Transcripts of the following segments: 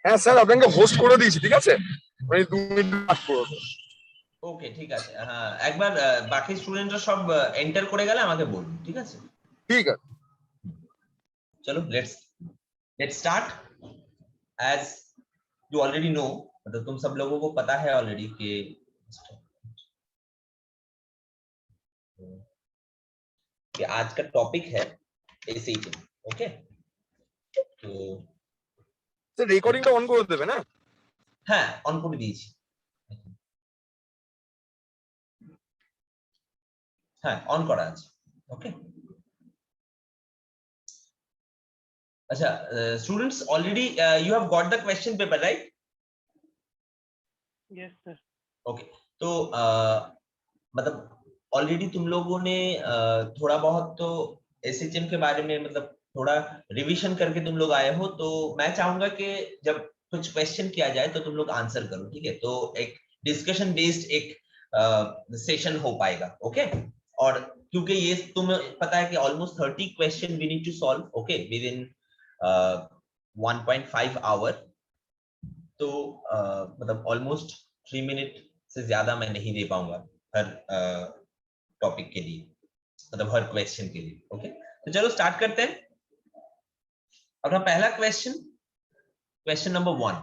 হ্যাঁ স্যার, আপনাকে হোস্ট করে দিয়েছি, ঠিক আছে? মানে 2 মিনিট বাদ করবো। ওকে ঠিক আছে, হ্যাঁ একবার বাকি স্টুডেন্টরা সব এন্টার করে গেলে আমাকে বলুন, ঠিক আছে? ঠিক আছে। चलो let's start. As you already know, मतलब तुम सब लोगों को पता है ऑलरेडी कि आज का टॉपिक है एसएच। ओके तो স্যার রেকর্ডিংটা অন করে দেবে না? হ্যাঁ অন করে দিয়েছি, হ্যাঁ অন করা আছে। ওকে अच्छा students already you have got the question paper right? Yes sir. Okay तो मतलब ऑलरेडी तुम लोगों ने थोड़ा बहुत तो एसएचएम के बारे में मतलब थोड़ा रिवीजन करके तुम लोग आए हो, तो मैं चाहूंगा कि जब कुछ क्वेश्चन किया जाए तो तुम लोग आंसर करो, ठीक है? तो एक डिस्कशन बेस्ड एक सेशन हो पाएगा। ओके और क्योंकि ये तुम्हें पता है कि almost 30 question we need to solve, okay, within 1.5 hour, तो मतलब ऑलमोस्ट 3 मिनट से ज्यादा मैं नहीं दे पाऊंगा हर टॉपिक के लिए, मतलब हर क्वेश्चन के लिए। ओके तो चलो स्टार्ट करते हैं। अपना पहला क्वेश्चन नंबर 1,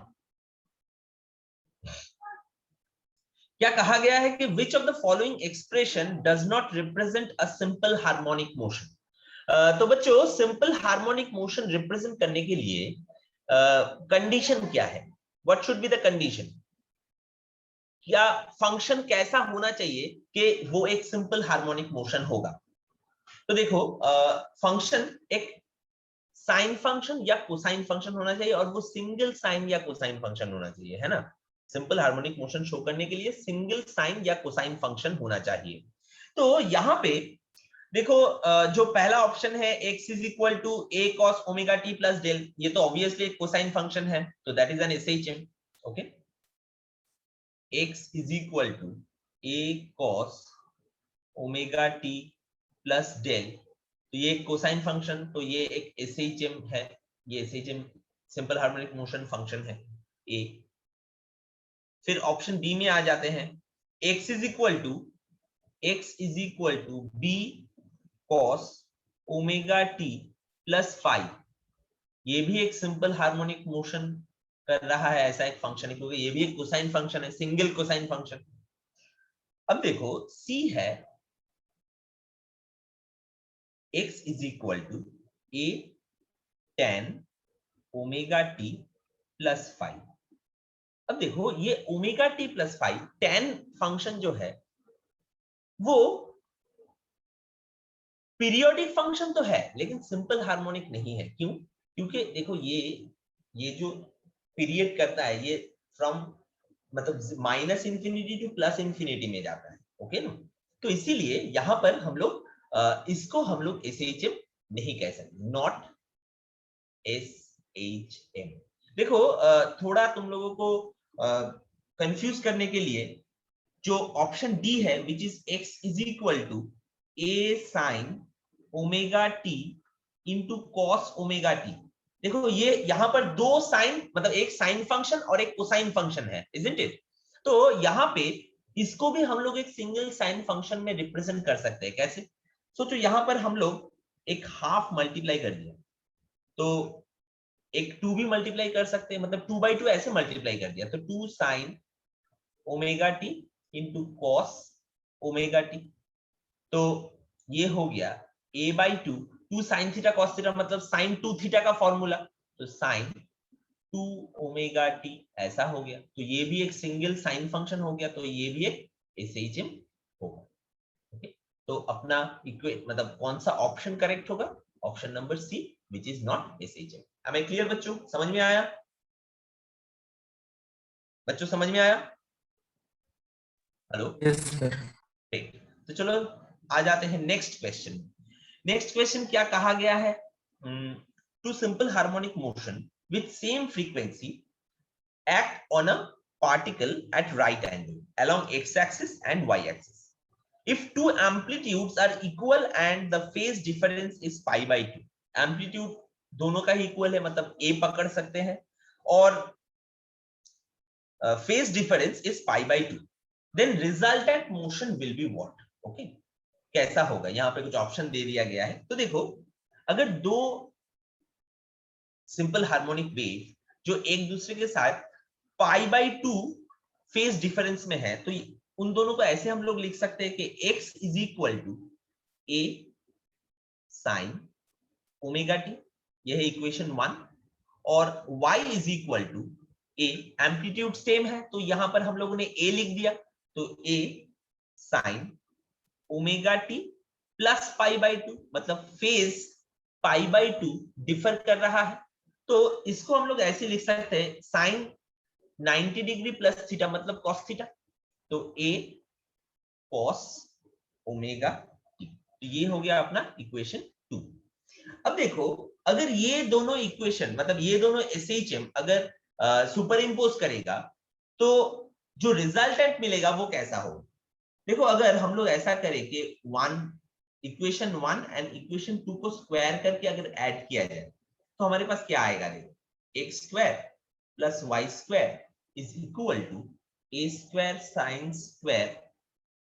क्या कहा गया है कि विच of the following expression does not represent a simple harmonic motion? तो बच्चों सिंपल हार्मोनिक मोशन रिप्रेजेंट करने के लिए कंडीशन क्या है? What should be the condition? या फंक्शन कैसा होना चाहिए कि वो एक सिंपल हार्मोनिक मोशन होगा? तो देखो फंक्शन एक साइन फंक्शन या कोसाइन फंक्शन होना चाहिए, और वो सिंगल साइन या कोसाइन फंक्शन होना चाहिए, है ना? सिंपल हार्मोनिक मोशन शो करने के लिए सिंगल साइन या कोसाइन फंक्शन होना चाहिए। तो यहाँ पे देखो जो पहला ऑप्शन है x is equal to a cos omega t plus del, ये तो ऑब्वियसली एक कोसाइन फंक्शन है, तो that is an SHM. Okay x is equal to a cos omega t plus del, तो ये कोसाइन फंक्शन, तो ये एक एसएचएम है, ये SHM simple harmonic motion function है ए। फिर ऑप्शन बी में आ जाते हैं, x is equal to b cos omega t plus 5, ये भी एक सिंपल हार्मोनिक मोशन कर रहा है, ऐसा एक फंक्शन है, क्योंकि ये भी एक कोसाइन फंक्शन है, सिंगल कोसाइन फंक्शन। अब देखो सी है x is equal to a tan omega t plus 5। अब देखो ये omega t plus 5 tan function जो है वो पीरियोडिक फंक्शन तो है लेकिन सिंपल हार्मोनिक नहीं है। क्यों? क्योंकि देखो ये जो पीरियड करता है ये फ्रॉम मतलब minus infinity two plus infinity में जाता है। ओके ना? तो इसीलिए यहां पर हम लोग इसको हम लोग एसएचएम नहीं कह सकते, नॉट एसएचएम। देखो थोड़ा तुम लोगों को कंफ्यूज करने के लिए जो ऑप्शन डी है which is x is equal to a sin omega t into cos omega t, देखो ये यहां पर दो साइन, मतलब एक साइन फंक्शन और एक कोसाइन फंक्शन है, इजंट इट? तो यहां पे इसको भी हम लोग एक सिंगल साइन फंक्शन में रिप्रेजेंट कर सकते हैं। कैसे? सोचो यहां पर हम लोग एक हाफ मल्टीप्लाई कर दिया, तो एक 2 भी मल्टीप्लाई कर सकते हैं, मतलब 2/2 ऐसे मल्टीप्लाई कर दिया, तो 2 sign omega T into cos omega t, तो ये हो गया a/2, 2 sine theta cos theta मतलब साइन 2 थीटा का फॉर्मूला, तो साइन 2 ओमेगा टी ऐसा हो गया, तो ये भी एक सिंगल साइन फंक्शन हो गया, तो ये भी एक एसएचएम होगा। ओके तो अपना मतलब कौन सा ऑप्शन करेक्ट होगा? Option number C which is not SHM. Am I clear बच्चों? समझ में आया? बच्चों समझ में आया? हेलो? Yes sir. ठीक, तो चलो आ जाते हैं नेक्स्ट क्वेश्चन। नेक्स्ट क्वेश्चन क्या कहा गया है? Two simple harmonic motion with same frequency act on a particle at right angle along x axis and y axis. If two amplitudes are equal and the phase difference is pi/2, amplitude दोनों का ही equal है, मतलब a पकड़ सकते हैं और phase difference is pi by 2, then resultant motion will be what? Okay, कैसा होगा? यहाँ पे कुछ ऑप्शन दे दिया गया है। तो देखो, अगर दो सिंपल हार्मोनिक वेव जो एक दूसरे के साथ पाई बाई 2 फेज डिफरेंस में है, तो उन दोनों को ऐसे हम लोग लिख सकते हैं कि x is equal to a sine omega t, यह है इक्वेशन 1, और y is equal to a, amplitude same है तो यहां पर हम लोगों ने a लिख दिया, तो a sine omega t plus pi by 2, मतलब फेज पाई बाई 2 डिफर कर रहा है, तो इसको हम लोग ऐसे लिख सकते हैं साइन 90 डिग्री प्लस थीटा, मतलब कॉस थीटा, तो a कॉस ओमेगा टी। तो ये हो गया अपना इक्वेशन 2। अब देखो, अगर ये दोनों इक्वेशन, मतलब ये दोनों SHM अगर सुपर इम्पोज करेगा तो जो रिजल्टेंट मिलेगा वो कैसा हो? देखो, अगर हम लोग ऐसा करें कि इक्वेशन 1 एंड इक्वेशन 2 को स्क्वायर करके अगर ऐड किया जाए तो हमारे पास क्या आएगा? देखो, x square plus y square is equal to a square sine square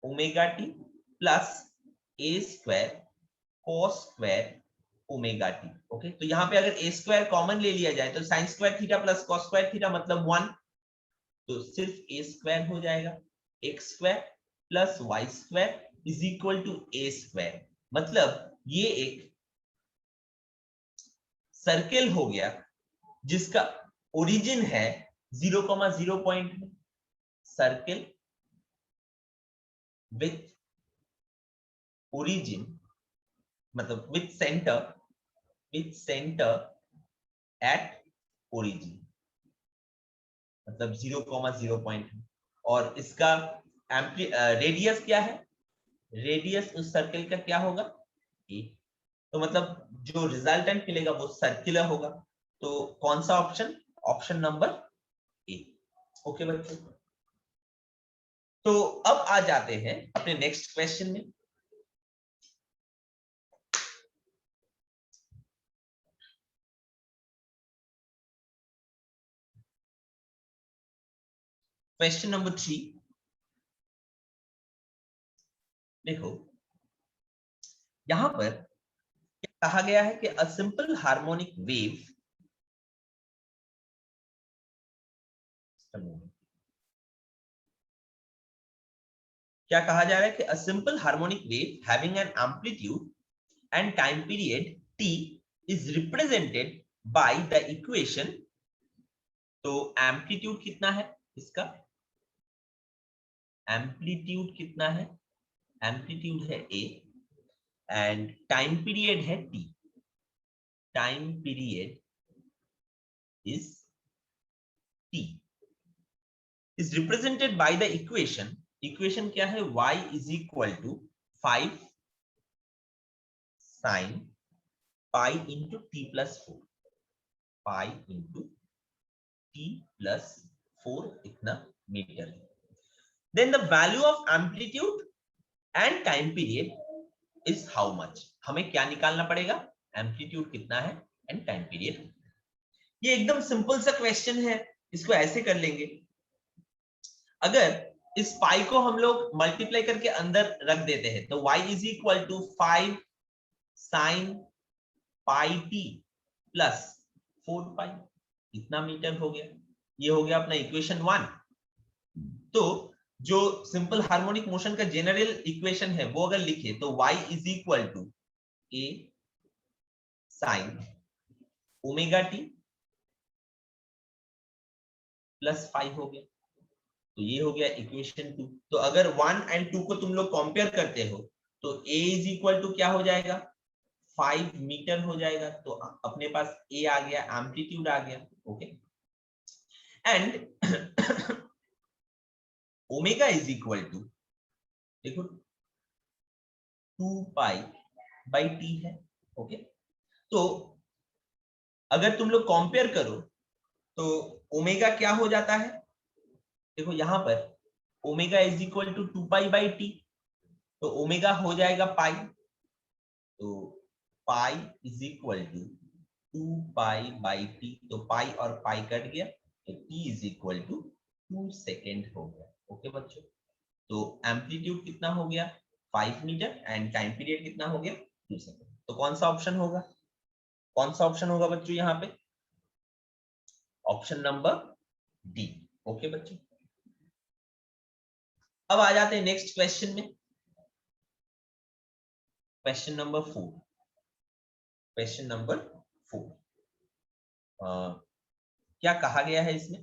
omega t plus a square cos square omega t. Okay, तो यहाँ पे अगर ए स्क्वायर कॉमन ले लिया जाए तो sine square theta plus cos square theta मतलब 1, तो सिर्फ ए स्क्वायर हो जाएगा, x square plus y square is equal to a square, मतलब ये एक सर्किल हो गया जिसका ओरिजिन है 0,0 पॉइंट में, सर्किल विथ ओरिजिन, मतलब विथ सेंटर एट ओरिजिन, मतलब 0,0 पॉइंट, और इसका रेडियस क्या है? रेडियस उस सर्किल का क्या होगा? ए। तो मतलब जो रिजल्टेंट मिलेगा वो सर्कुलर होगा, तो कौन सा option? Option number A. Okay बच्चों, तो अब आ जाते हैं अपने नेक्स्ट क्वेश्चन में। क्वेश्चन नंबर 3, देखो यहां पर क्या कहा गया है कि अ सिंपल हार्मोनिक वेव, क्या कहा जा रहा है कि a simple harmonic wave having an amplitude and time period t is represented by the equation. तो एम्पलीट्यूड कितना है इसका? एम्पलीट्यूड कितना है? एम्पलीट्यूड है a एंड टाइम पीरियड है t। Time period is t is represented by the equation। Equation क्या है? y is equal to 5 sin pi into t plus 4, pi into t plus 4 इतना मीटर है। Then the value of amplitude and time period is how much? हमें क्या निकालना पड़ेगा? Amplitude कितना है एंड टाइम पीरियड। ये एकदम सिंपल सा क्वेश्चन है, इसको ऐसे कर लेंगे, अगर इस पाई को हम लोग मल्टीप्लाई करके अंदर रख देते हैं तो y is equal to 5 sine pi t plus 4 pi, इतना मीटर हो गया। ये हो गया अपना इक्वेशन 1। तो जो सिंपल हार्मोनिक मोशन का जनरल इक्वेशन है वो अगर लिखे तो y is equal to a sine omega t plus 5 हो गया, तो ये हो गया इक्वेशन 2। तो अगर 1 एंड 2 को तुम लोग कंपेयर करते हो तो a इज इक्वल टू क्या हो जाएगा? 5 मीटर हो जाएगा, तो अपने पास a आ गया, एम्पलीट्यूड आ गया। Okay, and omega is equal to, देखो 2 पाई बाई टी है। ओके, तो अगर तुम लोग कंपेयर करो तो ओमेगा क्या हो जाता है? देखो यहां पर omega is equal to 2 pi by T, तो ओमेगा हो जाएगा पाई, तो pi is equal to 2 pi by T, तो पाई और पाई कट गया, तो t is equal to 2 second हो गया। ओके बच्चों, तो एम्पलीट्यूड कितना हो गया 5 मीटर एंड टाइम पीरियड कितना हो गया 2 सेकेंड। तो कौन सा ऑप्शन होगा, कौन सा ऑप्शन होगा बच्चों यहाँ पे, ऑप्शन नंबर डी। ओके बच्चों, अब आ जाते हैं नेक्स्ट क्वेश्चन में, क्वेश्चन नंबर 4। क्वेश्चन नंबर 4 क्या कहा गया है इसमें,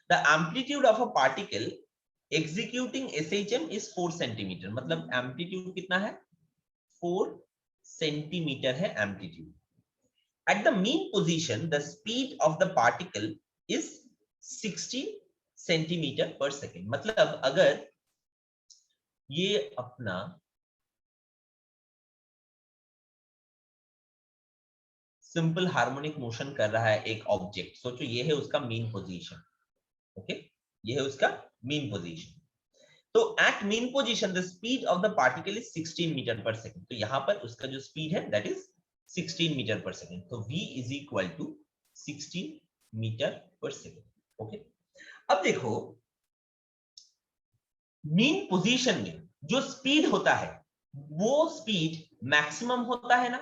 the amplitude of a particle executing SHM is 4 centimetre. मतलब एम्पलीट्यूड कितना है 4 सेंटीमीटर है amplitude. At the mean position, the speed of the particle is 60 centimetre per second. मतलब अगर ये अपना सिंपल हार्मोनिक मोशन कर रहा है एक ऑब्जेक्ट, सोचो ये है उसका मीन पोजीशन। ओके, ये है उसका मीन पोजीशन। तो at mean position the speed of the particle is 16 meter per second. तो यहां पर उसका जो स्पीड है that is 16 meter per second. तो v is equal to 16 meter per second. Okay, अब देखो मीन पोजीशन में जो स्पीड होता है वो स्पीड मैक्सिमम होता है ना।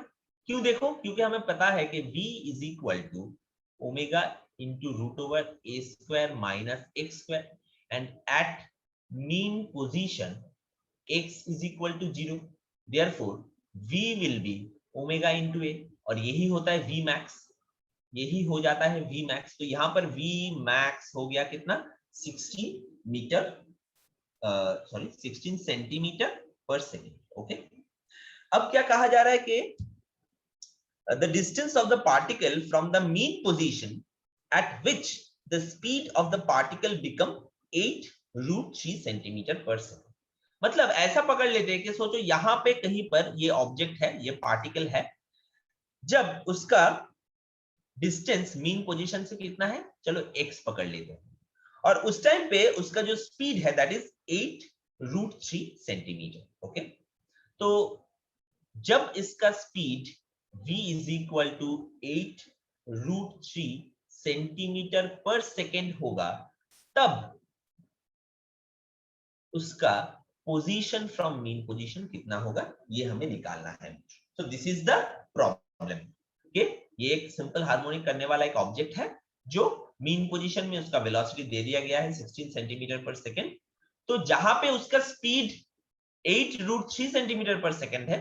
क्यों, देखो क्योंकि हमें पता है कि v is equal to omega into root over a square minus x square and at mean position x is equal to 0, therefore v will be omega into a, और यही होता है v max, यही हो जाता है v max। तो यहां पर v max हो गया कितना 16 metre, sorry 16 centimetre per second. Okay, अब क्या कहा जा रहा है कि the distance of the particle from the mean position at which the speed of the particle become 8√3 centimeter per second. मतलब ऐसा पकड़ लेते हैं कि सोचो यहां पे कहीं पर ये ऑब्जेक्ट है, ये पार्टिकल है, जब उसका डिस्टेंस मीन पोजीशन से कितना है, चलो x पकड़ लेते हैं, और उस टाइम पे उसका जो स्पीड है दैट इज 8√3 सेंटीमीटर। ओके, तो जब इसका speed v is equal to 8√3 centimeter per second होगा, तब उसका पोजीशन फ्रॉम मीन पोजीशन कितना होगा ये हमें निकालना है। तो दिस इज द प्रॉब्लम। ये एक सिंपल हार्मोनिक करने वाला एक ऑब्जेक्ट है जो मीन पोजीशन में उसका वेलोसिटी दे दिया गया है 16 सेंटीमीटर पर सेकेंड। तो जहां पे उसका स्पीड 8√3 सेंटीमीटर पर सेकेंड है,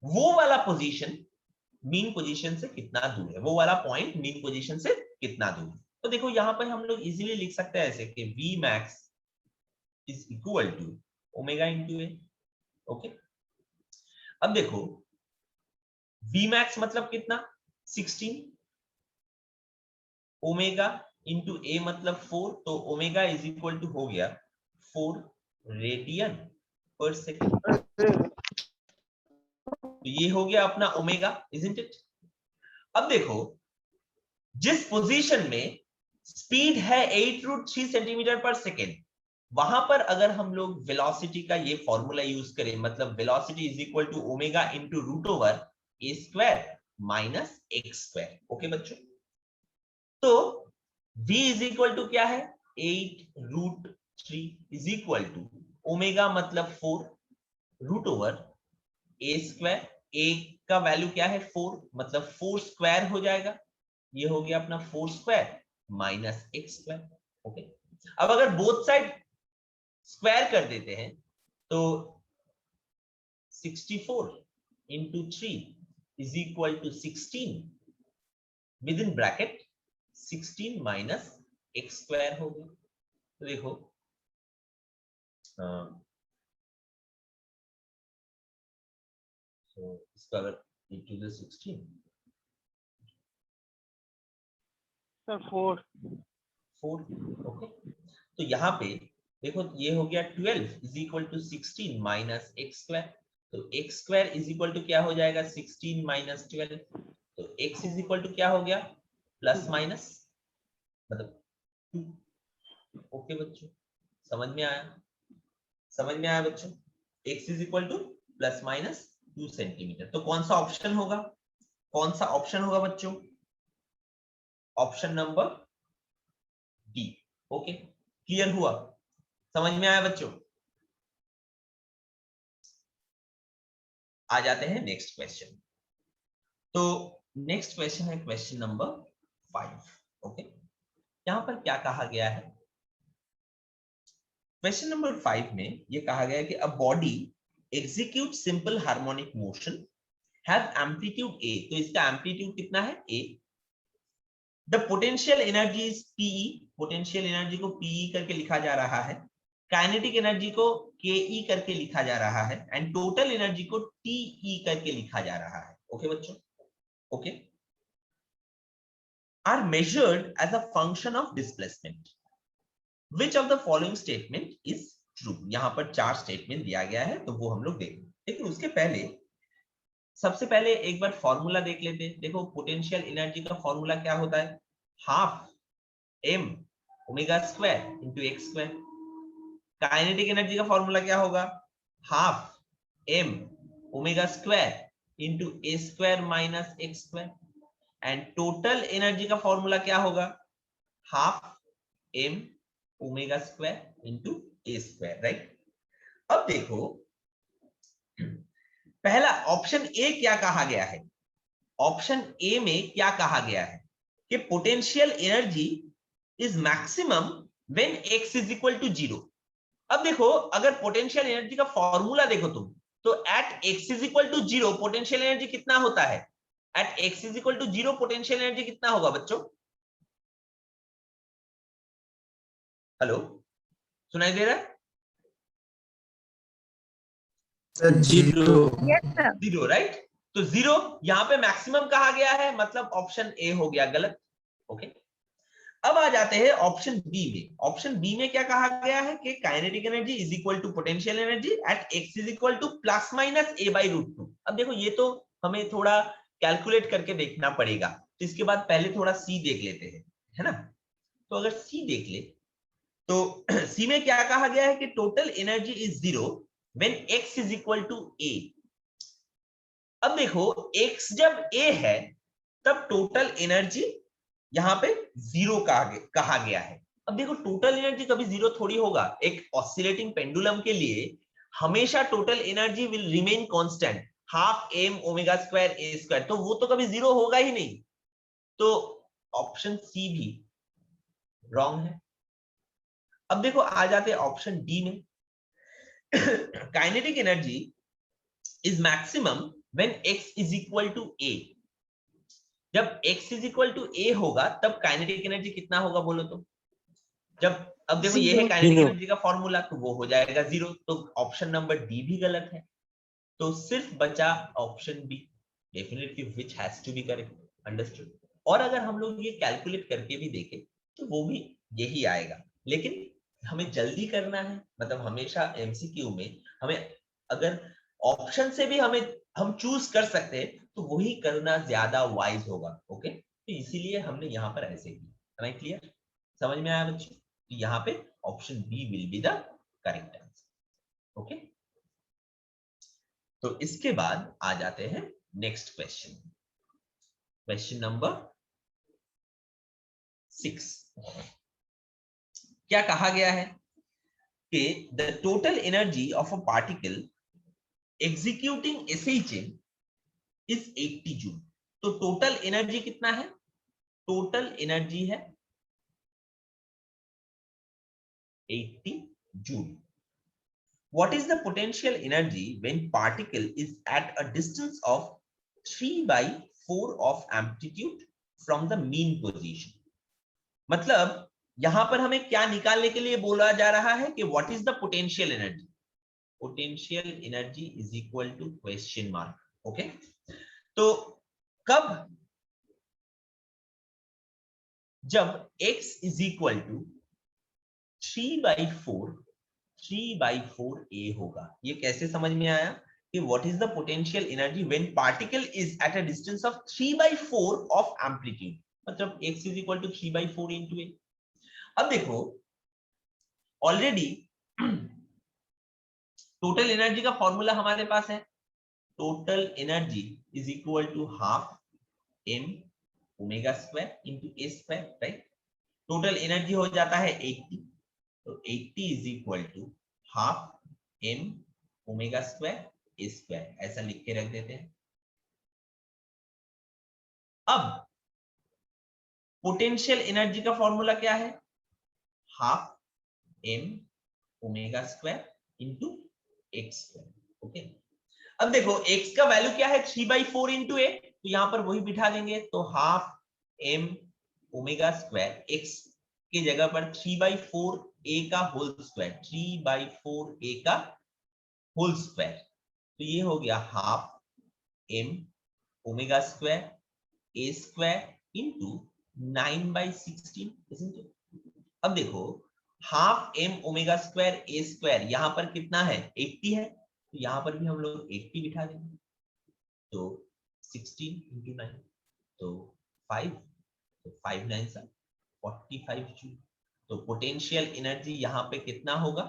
वो वाला पोजीशन मीन पोजीशन से कितना दूर है, वो वाला पॉइंट मीन पोजीशन से कितना दूर है। तो देखो यहां पर हम लोग इजीली लिख सकते हैं ऐसे कि v max is equal to omega into a। Okay, अब देखो v max मतलब कितना 16, ओमेगा इंटू a मतलब 4, तो ओमेगा इज इक्वल टू हो गया 4 रेडियन पर सेकेंड। तो ये हो गया अपना ओमेगा, इजंट इट। अब देखो जिस पोजीशन में स्पीड है 8√3 सेंटीमीटर पर सेकेंड, वहां पर अगर हम लोग वेलोसिटी का ये फॉर्मूला यूज करें, मतलब velocity is equal to omega into root over a square minus x square. Okay बच्चों, तो v इज इक्वल टू क्या है 8√3 इज इक्वल टू ओमेगा मतलब 4 रूट ओवर ए स्क्वायर, ए का वैल्यू क्या है 4, मतलब 4 स्क्वायर हो जाएगा, ये हो गया अपना 4 square minus x square. Okay, अब अगर बोथ साइड स्क्वायर कर देते हैं तो 64 into 3 is equal to 16 within bracket 16 minus x square हो गया। तो देखो इसको अगर इंटू द 16 4 ओके, तो यहाँ पे देखो ये हो गया 12 is equal to 16 minus x square. तो x square is equal to क्या हो जाएगा 16 माइनस 12, तो एक्स इज इक्वल टू क्या हो गया प्लस माइनस मतलब 2। ओके बच्चों, समझ में आया, समझ में आया बच्चों, x is equal to plus minus 2 centimetre. तो कौन सा ऑप्शन होगा, कौन सा ऑप्शन होगा बच्चों, option number D. Okay, clear हुआ? समझ में आया बच्चों? आ जाते हैं नेक्स्ट क्वेश्चन। तो नेक्स्ट क्वेश्चन है क्वेश्चन नंबर 5। ओके, यहां पर क्या कहा गया है? क्वेश्चन नंबर 5 में ये कहा गया है कि a body execute simple harmonic motion have amplitude a। तो इसका एम्पलीट्यूड कितना है? a। The potential energy is Pe। Potential energy को Pe करके लिखा जा रहा है, काइनेटिक एनर्जी को Ke करके लिखा जा रहा है, एंड टोटल एनर्जी को Te करके लिखा जा रहा है। ओके बच्चों, okay, are measured as a function of displacement. Which of the following statement is true? यहां पर 4 स्टेटमेंट दिया गया है, तो वो हम लोग देखेंगे। लेकिन उसके पहले सबसे पहले एक बार फॉर्मूला देख लेते हैं। देखो, पोटेंशियल एनर्जी का फॉर्मूला क्या होता है? Half m omega square into x square. Kinetic energy का फॉर्मूला क्या होगा? Half m omega square into a square minus x square. And total energy का फॉर्मूला क्या होगा? Half m omega square into a square, right? अब देखो, पहला option A क्या कहा गया है? ऑप्शन ए में क्या कहा गया है कि potential energy is maximum when x is equal to 0। अब देखो, अगर पोटेंशियल एनर्जी का फॉर्मूला देखो तुम, तो at x is equal to 0 potential energy कितना होता है? At x is equal to 0 potential energy कितना होगा बच्चों? हेलो, सुनाई दे रहा है? जीरो। Zero, right? तो 0 यहां पे मैक्सिमम कहा गया है, मतलब ऑप्शन ए हो गया गलत। ओके, अब आ जाते हैं ऑप्शन बी में। ऑप्शन बी में क्या कहा गया है कि kinetic energy is equal to potential energy at x is equal to plus minus a by root 2। अब देखो, ये तो हमें थोड़ा कैलकुलेट करके देखना पड़ेगा, तो इसके बाद पहले थोड़ा सी देख लेते हैं, है ना? तो अगर सी देख ले, तो सी में क्या कहा गया है कि total energy is 0 when x is equal to a। अब देखो, x जब a है तब टोटल एनर्जी यहां पे 0 कहा गया है। अब देखो, टोटल एनर्जी कभी 0 थोड़ी होगा। एक ऑसिलेटिंग पेंडुलम के लिए हमेशा total energy will remain constant, half m omega square a square, तो वो तो कभी 0 होगा ही नहीं। तो ऑप्शन सी भी रॉन्ग है। अब देखो, आ जाते हैं ऑप्शन डी में। Kinetic energy is maximum when x is equal to a। जब x is equal to a होगा तब काइनेटिक एनर्जी कितना होगा बोलो तो? जब, अब देखो, ये है काइनेटिक एनर्जी का फॉर्मूला, तो वो हो जाएगा 0। तो ऑप्शन नंबर डी भी गलत है। तो सिर्फ बचा option B, definitely which has to be correct. Understood? और अगर हम लोग ये कैलकुलेट करके भी देखें तो वो भी यही आएगा, लेकिन हमें जल्दी करना है। मतलब हमेशा एमसीक्यू में हमें अगर ऑप्शन से भी हम चूज कर सकते हैं तो वही करना ज्यादा वाइज होगा। ओके, तो इसीलिए हमने यहाँ पर ऐसे किया। Am I clear? समझ में आया बच्चों? तो यहाँ पे option B will be the correct answer. Okay, तो इसके बाद आ जाते हैं नेक्स्ट क्वेश्चन, क्वेश्चन नंबर 6। क्या कहा गया है कि the total energy of a particle executing SHM is 80 joule. तो टोटल एनर्जी कितना है? टोटल एनर्जी है 80 joule. What is the potential energy when particle is at a distance of 3/4 of amplitude from the mean position? मतलब यहां पर हमें क्या निकालने के लिए बोला जा रहा है कि what is the potential energy? Potential energy is equal to question mark. Okay? तो कब? जब x is equal to 3/4 a होगा। ये कैसे समझ में आया कि what is the potential energy when particle is at a distance of 3/4 of amplitude? मतलब x is equal to 3/4 into a। अब देखो, ऑलरेडी टोटल एनर्जी का फॉर्मूला हमारे पास है। Total energy is equal to half m omega square into a square, right? Total energy हो जाता है 80। तो 80 is equal to half m omega square a square, ऐसा लिख के रख देते हैं। अब पोटेंशियल एनर्जी का फॉर्मूला क्या है? Half m omega square into x square. Okay, अब देखो x का वैल्यू क्या है? 3/4 इंटू ए, तो यहां पर वही बिठा देंगे। तो half m omega square x की जगह पर 3/4 a का होल स्क्वायर, 3/4 a का होल स्क्वायर, तो ये हो गया half m omega square a square into 9/16, isn't it? अब देखो half m omega square a square यहां पर कितना है? 80 है, तो यहां पर भी हम लोग 80 बिठा देंगे। तो 16 इंटू 9 तो 5, तो 5 9 45 जूल। तो पोटेंशियल एनर्जी यहां पे कितना होगा?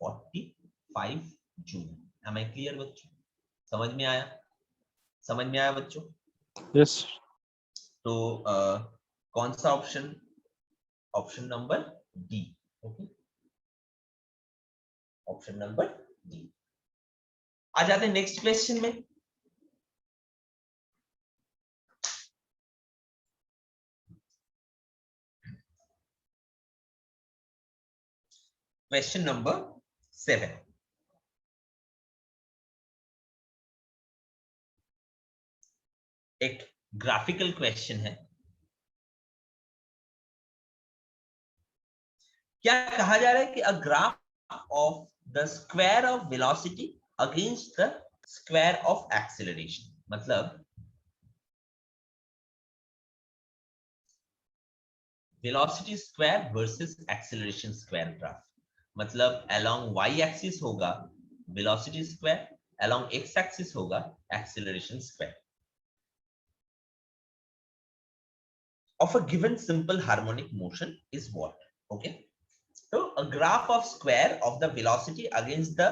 45 जूल। एम आई क्लियर बच्चों? समझ में आया? समझ में आया बच्चों? यस। तो कौन सा option? Option number D. Okay, option number D. आ जाते हैं नेक्स्ट क्वेश्चन में। Question number 7। एक ग्राफिकल क्वेश्चन है। क्या कहा जा रहा है कि a graph of the square of velocity against the square of acceleration, मतलब velocity square versus acceleration square graph. मतलब अलोंग y एक्सिस होगा velocity square, along x axis होगा acceleration square of a given simple harmonic motion is what? Okay, so a graph of square of the velocity against the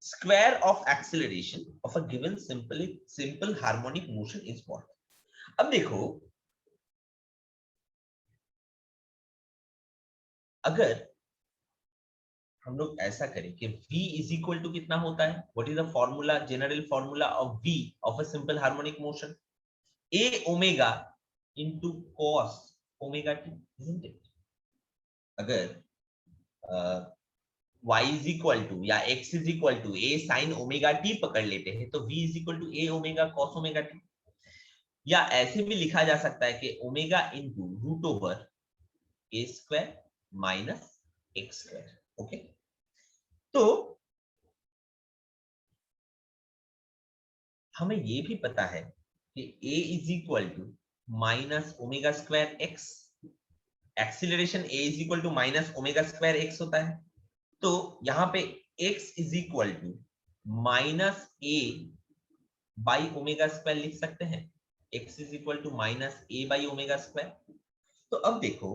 square of acceleration of a given simple harmonic motion is what? अब देखो, अगर हम लोग ऐसा करें कि v is equal to कितना होता है? What is the formula, general formula of v of a simple harmonic motion? a omega into cos omega t, isn't it? अगर y is equal to या x is equal to a sin omega t पकड़ लेते हैं तो v is equal to a omega cos omega t, या ऐसे भी लिखा जा सकता है कि omega into root over a square minus x square. Okay, तो हमें ये भी पता है कि a is equal to minus omega square x, acceleration a is equal to minus omega square x होता है। तो यहां पे x is equal to minus a by omega square लिख सकते हैं, x is equal to minus a by omega square. तो अब देखो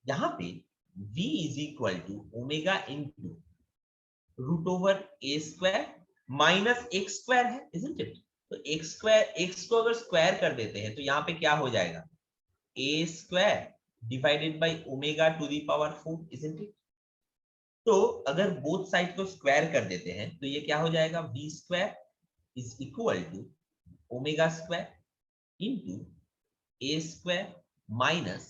यहां पे v is equal to omega into root over a square minus x square है, isn't it? तो एक्स स्क्वायर, एक्स को अगर स्क्वायर कर देते हैं तो यहाँ पे क्या हो जाएगा? a square divided by omega to the power 4, isn't it? तो अगर बोथ साइड को स्क्वायर कर देते हैं तो ये क्या हो जाएगा? v square is equal to omega square into a square minus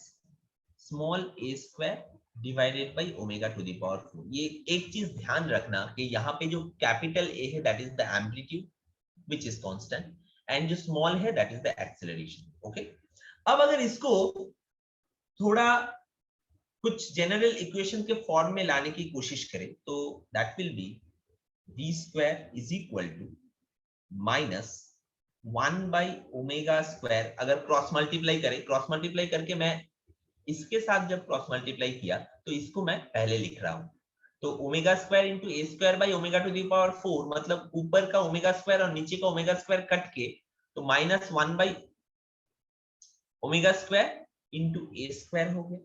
small a square divided by omega to the power 4। ये एक चीज ध्यान रखना कि यहाँ पे जो कैपिटल A है that is the amplitude which is constant, and जो स्मॉल है that is the acceleration. Okay, अब अगर इसको थोड़ा कुछ जनरल इक्वेशन के फॉर्म में लाने की कोशिश करें तो that will be v square is equal to minus 1 by omega square. अगर क्रॉस मल्टीप्लाई करें, क्रॉस मल्टीप्लाई करके मैं इसके साथ जब क्रॉस मल्टीप्लाई किया तो इसको मैं पहले लिख रहा हूं, तो omega square into a square by omega to the power 4, मतलब ऊपर का ओमेगा स्क्वायर और नीचे का ओमेगा स्क्वायर कट के तो minus 1 by omega square into a square हो गया,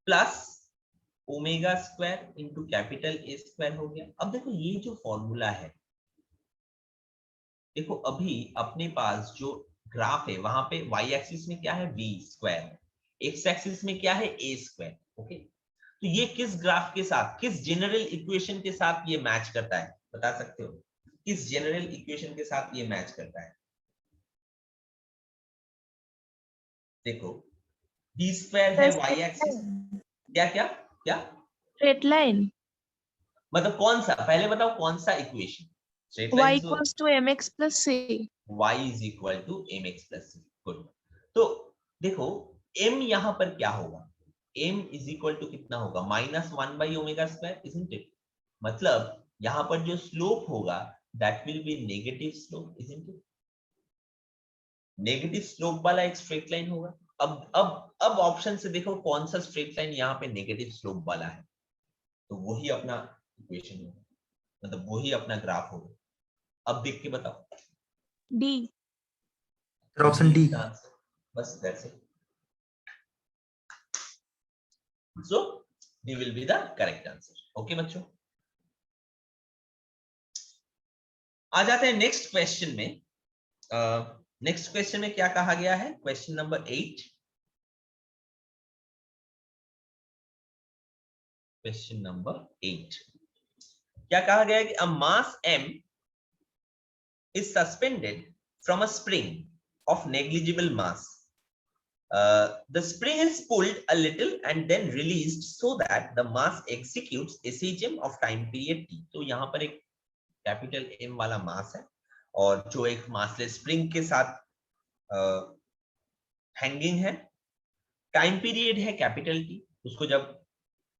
plus omega square into capital A square हो गया। अब देखो ये जो फॉर्मूला है, देखो अभी अपने पास जो ग्राफ है वहां पे y एक्सिस में क्या है? v स्क्वायर, x एक्सिस में क्या है? a square. ओके, तो ये किस ग्राफ के साथ, किस जनरल इक्वेशन के साथ ये मैच करता है, बता सकते हो? किस जनरल इक्वेशन के साथ ये मैच करता है? देखो डी स्क्वायर है y एक्सिस, क्या क्या क्या, स्ट्रेट लाइन, मतलब कौन सा, पहले बताओ कौन सा equation? Straight y line equals to mx plus c. y is equal to mx plus c. Good. तो देखो m यहां पर क्या होगा, m is equal to कितना होगा, -1 by omega square, isn't it? मतलब यहां पर जो स्लोप होगा that will be negative slope, isn't it? Negative slope वाला एक स्ट्रेट लाइन होगा। अब ऑप्शन से देखो कौन सा स्ट्रेट लाइन यहाँ पे नेगेटिव स्लोप वाला है, तो वही अपना इक्वेशन होगा, मतलब वही अपना ग्राफ होगा। अब देख के बताओ। D. Option D. बस that's it. So D will be the correct answer. Okay बच्चों, आ जाते हैं नेक्स्ट क्वेश्चन में। नेक्स्ट क्वेश्चन में क्या कहा गया है, क्वेश्चन नंबर 8। क्वेश्चन नंबर 8 क्या कहा गया है कि अ मास m is suspended from a spring of negligible mass. The spring is pulled a little and then released so that the mass executes SHM of time period t. तो यहाँ पर एक capital M वाला मास है और जो एक मासलेस स्प्रिंग के साथ हैंगिंग है, टाइम पीरियड है कैपिटल टी, उसको जब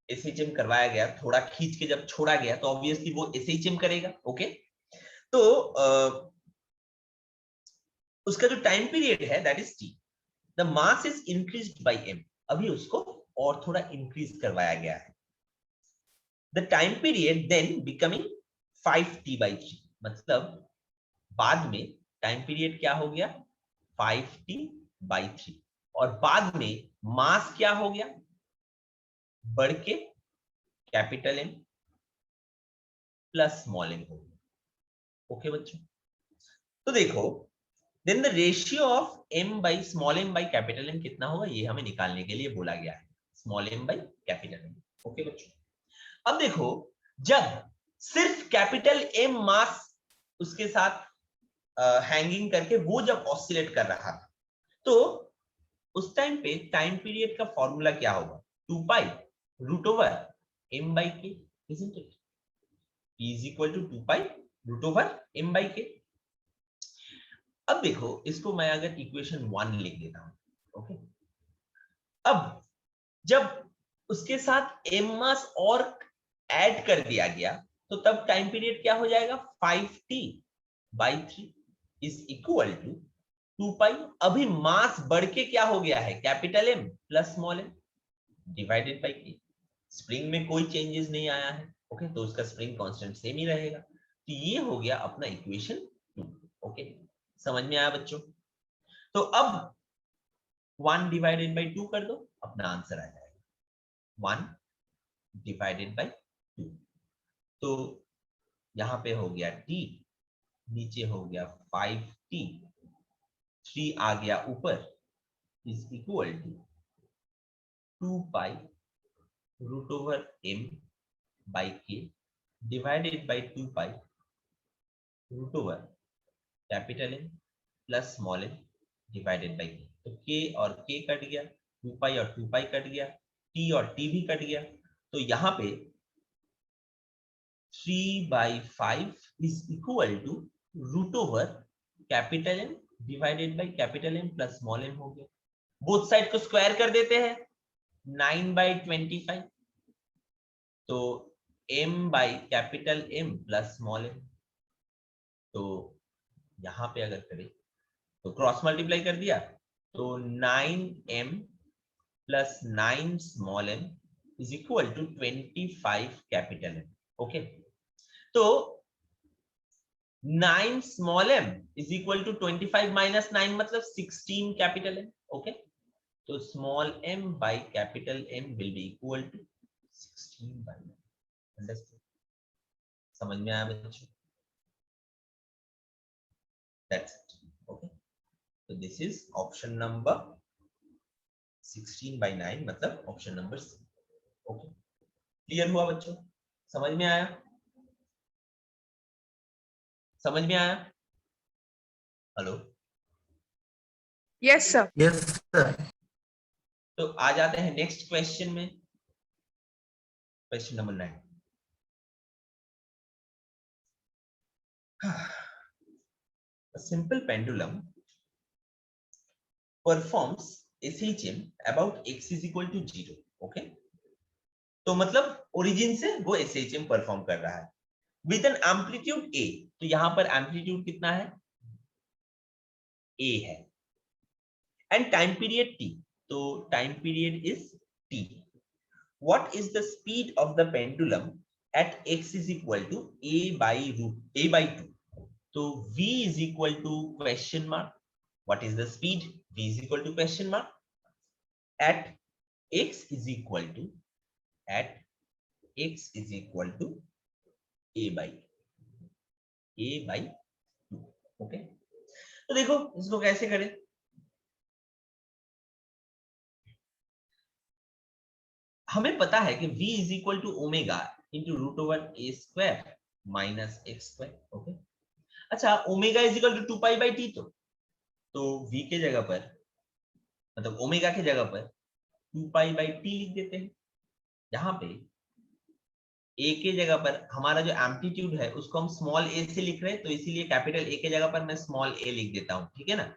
SHM करवाया गया, थोड़ा खींच के जब छोड़ा गया तो ऑब्वियसली वो SHM करेगा। ओके, तो उसका जो टाइम पीरियड है that is t. The mass is increased by m, अभी उसको और थोड़ा इंक्रीज करवाया गया है। The time period then becoming 5t/3, मतलब बाद में टाइम पीरियड क्या हो गया 5t/3 और बाद में मास क्या हो गया, बढ़ के capital M plus small m हो गया। ओके बच्चों, तो देखो then the ratio of m by small m by capital M कितना होगा, ये हमें निकालने के लिए बोला गया है, small m by capital M। Okay बच्चों, अब देखो जब सिर्फ कैपिटल M मास उसके साथ हैंगिंग करके वो जब ऑसिलेट कर रहा था, तो उस टाइम पे टाइम पीरियड का फॉर्मूला क्या होगा, 2 pi root over m by k, isn't it? p is equal to 2 pi root over m by k। अब देखो इसको मैं अगर इक्वेशन 1 लिख देता हूं, ओके, अब जब उसके साथ m मास और ऐड कर दिया गया तो तब टाइम पीरियड क्या हो जाएगा 5t/3 इज इक्वल टू 2 पाई। अभी मास बढ़ के क्या हो गया है capital M plus small m divided by k। Spring में कोई चेंजेस नहीं आया है, ओके, तो उसका स्प्रिंग कांस्टेंट सेम ही रहेगा। तो ये हो गया अपना इक्वेशन 2। ओके, समझ में आया बच्चों? तो अब 1 डिवाइडेड बाय 2 कर दो, अपना आंसर आ जाएगा 1 डिवाइडेड बाय 2। तो यहां पे हो गया t, नीचे हो गया 5t, 3 आ गया ऊपर, is equal to 2 pi root over m by k divided by 2 pi root over capital M plus small m divided by k। तो k और k कट गया, 2 पाई और 2 पाई कट गया, t और t भी कट गया, तो यहाँ पे 3/5 is equal to root over capital M divided by capital M plus small m हो गया। बोथ साइड को स्क्वायर कर देते हैं, 9/25, तो m by capital M plus small m। तो यहां पे अगर करें तो क्रॉस मल्टीप्लाई कर दिया तो 9m plus 9 small m is equal to 25 capital M। Okay, तो 9 small m is equal to 25 minus 9 मतलब 16 कैपिटल M। ओके, तो small m by capital M will be equal to 16 by 9। Understood? समझ में आया बच्चों? That's it. ओके, तो this is option number 16/9, मतलब option number C। Okay, clear हुआ बच्चों? समझ में आया? समझ में आया? Hello, Yes, sir. Yes, sir. तो आ जाते हैं नेक्स्ट क्वेश्चन में, question number 9। A simple pendulum performs SHM about x is equal to 0. Okay, तो मतलब ओरिजिन से वो SHM परफॉर्म कर रहा है विद एन एम्पलीट्यूड a। तो यहां पर एम्पलीट्यूड कितना है? a है। एंड टाइम पीरियड t, तो time period is t। What is the speed of the pendulum at x is equal to a/2? तो v is equal to question mark, what is the speed? v is equal to question mark at x is equal to a by 2। Okay, तो देखो इसको कैसे करें। हमें पता है कि v is equal to omega into root over a square minus x square. Okay, अच्छा omega is equal to 2 pi by T, तो v के जगह पर, मतलब ओमेगा के जगह पर 2 पाई बाई टी लिख देते हैं। यहाँ पे a के जगह पर हमारा जो एम्पलीट्यूड है उसको हम स्मॉल a से लिख रहे हैं, तो इसीलिए कैपिटल A के जगह पर मैं स्मॉल a लिख देता हूं, ठीक है ना।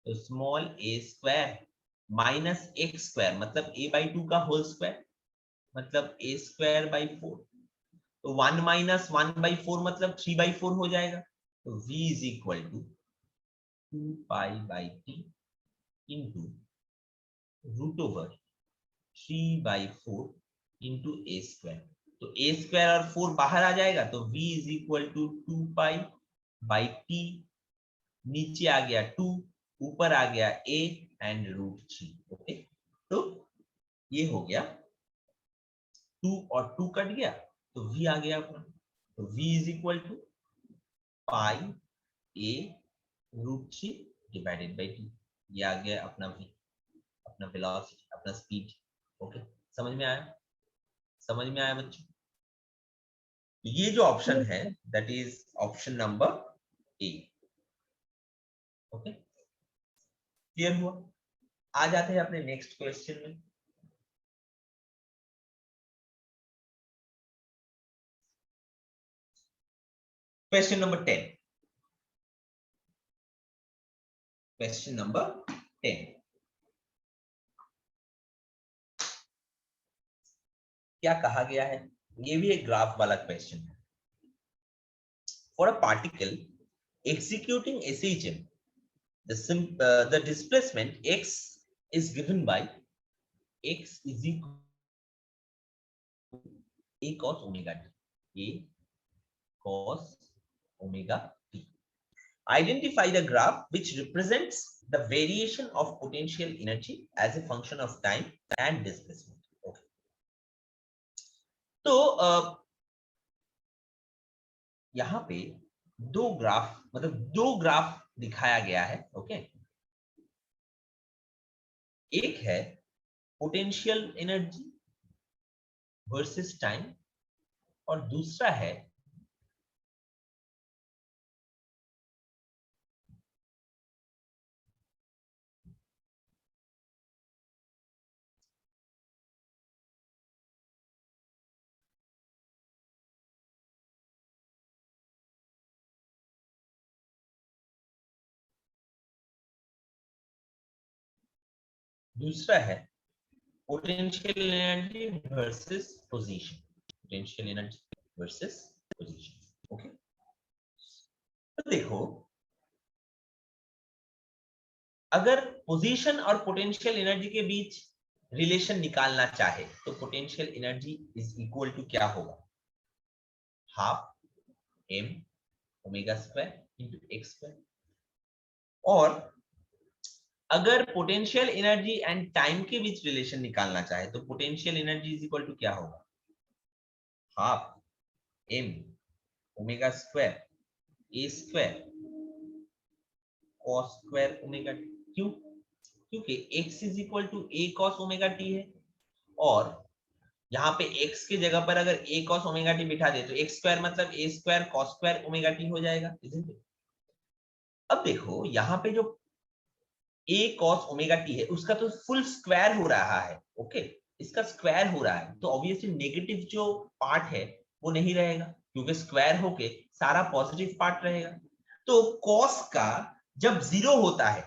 तो small a square minus x square मतलब a/2 का होल स्क्वायर मतलब a स्क्वायर बाई 4। तो 1 माइनस 1/4 मतलब 3/4 हो जाएगा। तो v is equal to 2 pi by t into root over 3/4 into a square. तो a स्क्वायर और 4 बाहर आ जाएगा, तो v is equal to 2 pi by t, नीचे आ गया 2, ऊपर आ गया a एंड रूट 3। ओके, तो ये हो गया 2 और 2 कट गया, तो v आ गया अपना। तो v is equal to pi a root 3 divided by t. ये आ गया अपना v, अपना वेलोसिटी, अपना स्पीड। ओके, समझ में आया? समझ में आया बच्चों? ये जो ऑप्शन है that is option number A. Okay, clear हुआ? आ जाते हैं अपने नेक्स्ट क्वेश्चन में। Question number 10। क्वेश्चन नंबर 10 क्या कहा गया है? ये भी एक ग्राफ वाला क्वेश्चन है। For a particle executing SHM, the displacement x is given by x is equal to a cos omega t, a cos omega t. Identify the graph which represents the variation of potential energy as a function of time and displacement. Okay. तो यहाँ पे दो graph दिखाया गया है। Okay, एक है potential energy versus time और दूसरा है potential energy versus position. Potential energy versus position. Okay, तो देखो अगर पोजीशन और पोटेंशियल एनर्जी के बीच रिलेशन निकालना चाहे तो potential energy is equal to क्या होगा? Half m omega square into x square. और अगर पोटेंशियल एनर्जी एंड टाइम के बीच रिलेशन निकालना चाहे तो potential energy is equal to क्या होगा? Half m omega square a square cos square omega t। क्यों? क्योंकि x is equal to a cos omega t है और यहाँ पे x की जगह पर अगर a cos ओमेगा टी बिठा दे तो x स्क्वायर मतलब a square cos square omega T हो जाएगा, isn't it? अब देखो यहाँ पे जो a cos ओमेगा टी है उसका तो फुल स्क्वायर हो रहा है, ओके, इसका स्क्वायर हो रहा है, तो ऑब्वियसली नेगेटिव जो पार्ट है वो नहीं रहेगा क्योंकि स्क्वायर होके सारा पॉजिटिव पार्ट रहेगा। तो cos का जब जीरो होता है,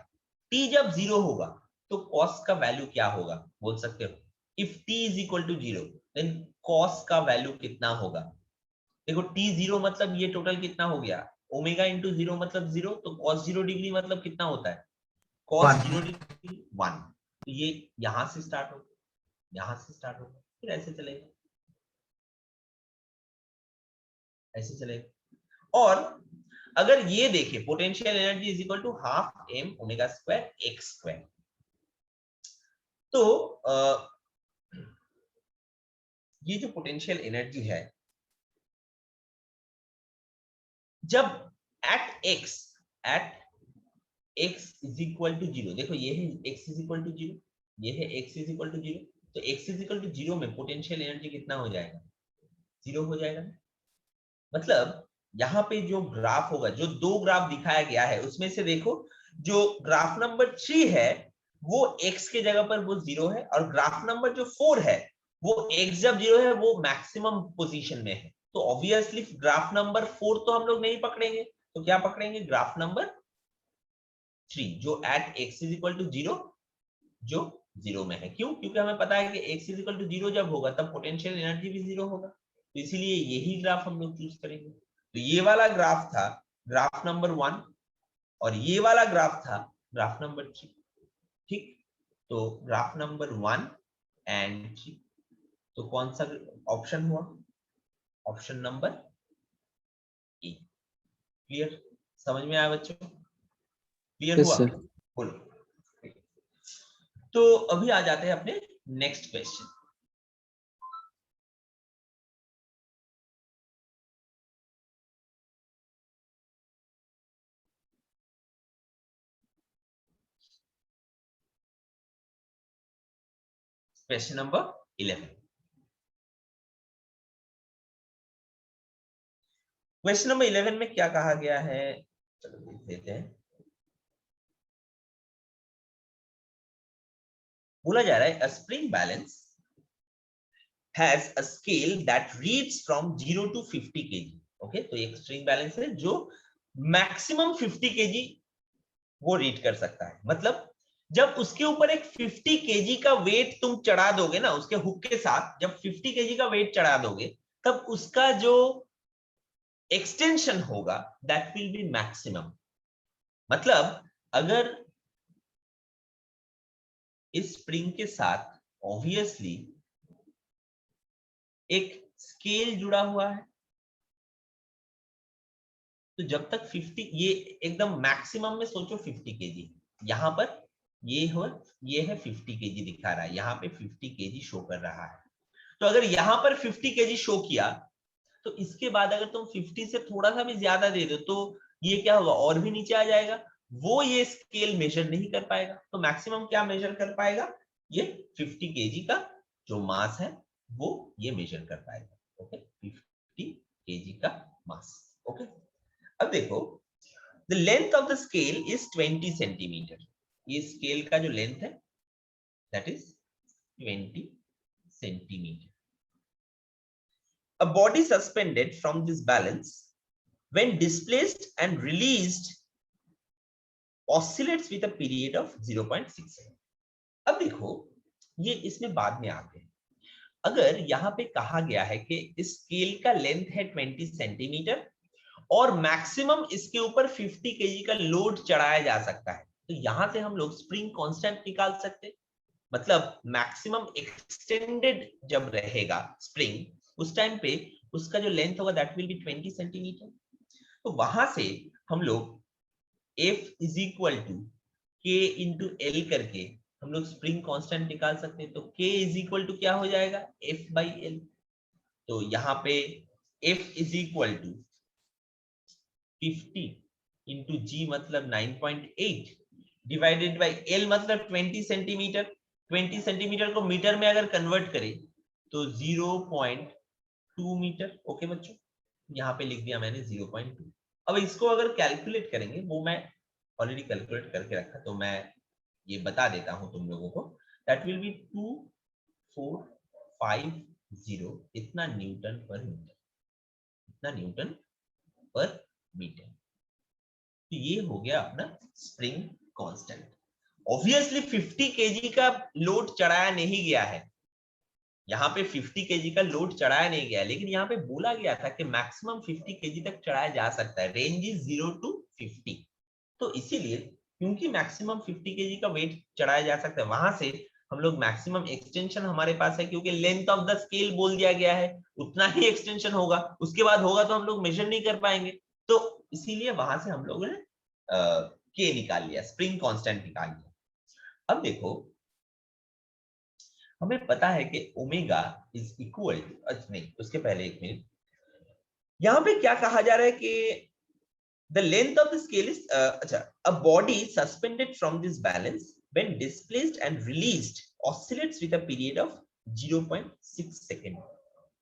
t जब जीरो होगा तो cos का वैल्यू क्या होगा बोल सकते हो? If t is equal to zero then cos का वैल्यू कितना होगा? देखो t जीरो मतलब ये टोटल कितना हो गया, ओमेगा इंटू जीरो मतलब जीरो, तो cos जीरो डिग्री मतलब कितना होता है? cos 1. Zero degree 1। तो ये यहां से स्टार्ट होगा, यहां से स्टार्ट होगा, फिर ऐसे चलेगा, ऐसे चलेगा। और अगर ये देखे potential energy is equal to half m omega square x square, तो ये जो पोटेंशियल एनर्जी है जब at x is equal to zero, देखो ये है x is equal to zero, ये है x is equal to zero, तो x is equal to zero में पोटेंशियल एनर्जी कितना हो जाएगा? जीरो हो जाएगा। मतलब यहाँ पे जो ग्राफ होगा, जो दो ग्राफ दिखाया गया है उसमें से देखो जो ग्राफ नंबर 3 है वो x के जगह पर वो जीरो है, और ग्राफ नंबर जो 4 है वो x जब जीरो है वो मैक्सिमम पोजीशन में है। तो ऑब्वियसली ग्राफ नंबर 4 तो हम लोग नहीं पकड़ेंगे, तो क्या पकड़ेंगे? ग्राफ नंबर 3 जो at x is equal to zero, जो जीरो में है। क्यों? क्योंकि हमें पता है कि x is equal to zero जब होगा तब पोटेंशियल एनर्जी भी जीरो होगा, तो इसीलिए यही ग्राफ हम लोग चूज करेंगे। तो ये वाला ग्राफ था ग्राफ नंबर 1 और ये वाला ग्राफ था ग्राफ नंबर 3, ठीक? तो ग्राफ नंबर 1 एंड 3, तो कौन सा ऑप्शन हुआ? ऑप्शन नंबर ए। क्लियर? समझ में आया बच्चों? क्लियर यस हुआ? सर। बोलो। तो अभी आ जाते हैं अपने next question. Question number 11। Question number 11 में क्या कहा गया है, चलो देख लेते हैं। बोला जा रहा है a spring balance has a scale that reads from 0 to 50 kg। Okay, तो एक स्प्रिंग बैलेंस है जो मैक्सिमम 50 kg वो रीड कर सकता है। मतलब जब उसके ऊपर एक 50 kg का वेट तुम चढ़ा दोगे ना, उसके हुक के साथ जब 50 kg का वेट चढ़ा दोगे तब उसका जो एक्सटेंशन होगा दैट विल बी मैक्सिमम। मतलब अगर इस स्प्रिंग के साथ ऑब्वियसली एक स्केल जुड़ा हुआ है, तो जब तक 50, ये एकदम मैक्सिमम में सोचो 50 kg, यहां पर ये है 50 kg दिखा रहा है, यहाँ पे 50 kg शो कर रहा है। तो अगर यहाँ पर 50 kg शो किया तो इसके बाद अगर तुम 50 से थोड़ा सा भी ज्यादा दे दो तो ये क्या होगा, और भी नीचे आ जाएगा, वो ये स्केल मेजर नहीं कर पाएगा। तो मैक्सिमम क्या मेजर कर पाएगा? ये 50 kg का जो मास है वो ये मेजर कर पाएगा। ओके, 50 kg का मास। ओके, अब देखो the length of the scale is 20 centimetre. ये स्केल का जो लेंथ है that is 20 centimetre. A body suspended from this balance when displaced and released oscillates with a period of 0.6 seconds। अब देखो ये इसमें बाद में आते हैं। अगर यहाँ पे कहा गया है कि इस स्केल का लेंथ है 20 सेंटीमीटर और मैक्सिमम इसके ऊपर 50 kg का लोड चढ़ाया जा सकता है, तो यहां से हम लोग स्प्रिंग कांस्टेंट निकाल सकते हैं। मतलब मैक्सिमम एक्सटेंडेड जब रहेगा स्प्रिंग उस टाइम पे उसका जो लेंथ होगा दैट विल बी 20 सेंटीमीटर। तो वहां से हम लोग F is equal to K into L करके हम लोग स्प्रिंग कांस्टेंट निकाल सकते हैं। तो K इज इक्वल टू क्या हो जाएगा? F by L। तो यहाँ पे F is equal to 50 into G मतलब 9.8 डिवाइडेड बाई L मतलब 20 सेंटीमीटर। 20 सेंटीमीटर को मीटर में अगर कन्वर्ट करें तो 0.2 मीटर। ओके बच्चों, यहाँ पे लिख दिया मैंने 0.2। अब इसको अगर कैलकुलेट करेंगे, वो मैं ऑलरेडी कैलकुलेट करके रखा, तो मैं ये बता देता हूं तुम लोगों को। दैट विल बी 2450 इतना न्यूटन पर मीटर, इतना न्यूटन पर मीटर। तो ये हो गया अपना स्प्रिंग कांस्टेंट। ऑब्वियसली 50 केजी का लोड चढ़ाया नहीं गया है, यहाँ पे 50 केजी का लोड चढ़ाया नहीं गया, लेकिन यहाँ पे बोला गया था कि मैक्सिमम 50 केजी तक चढ़ाया जा सकता है, रेंज इज 0 to 50। तो इसीलिए क्योंकि मैक्सिमम 50 केजी का वेट चढ़ाया जा सकता है, वहां से हम लोग मैक्सिमम एक्सटेंशन हमारे पास है, क्योंकि लेंथ ऑफ द स्केल बोल दिया गया है, उतना ही एक्सटेंशन होगा, उसके बाद होगा तो हम लोग मेजर नहीं कर पाएंगे। तो इसीलिए वहां से हम लोगों ने के निकाल लिया, स्प्रिंग कांस्टेंट निकाल लिया। अब देखो, हमें पता है कि ओमेगा इज इक्वल टू, नहीं उसके पहले एक मिनट, यहां पे क्या कहा जा रहा है कि the length of the scale is a body suspended from this balance when displaced and released oscillates with a period of 0.6 second.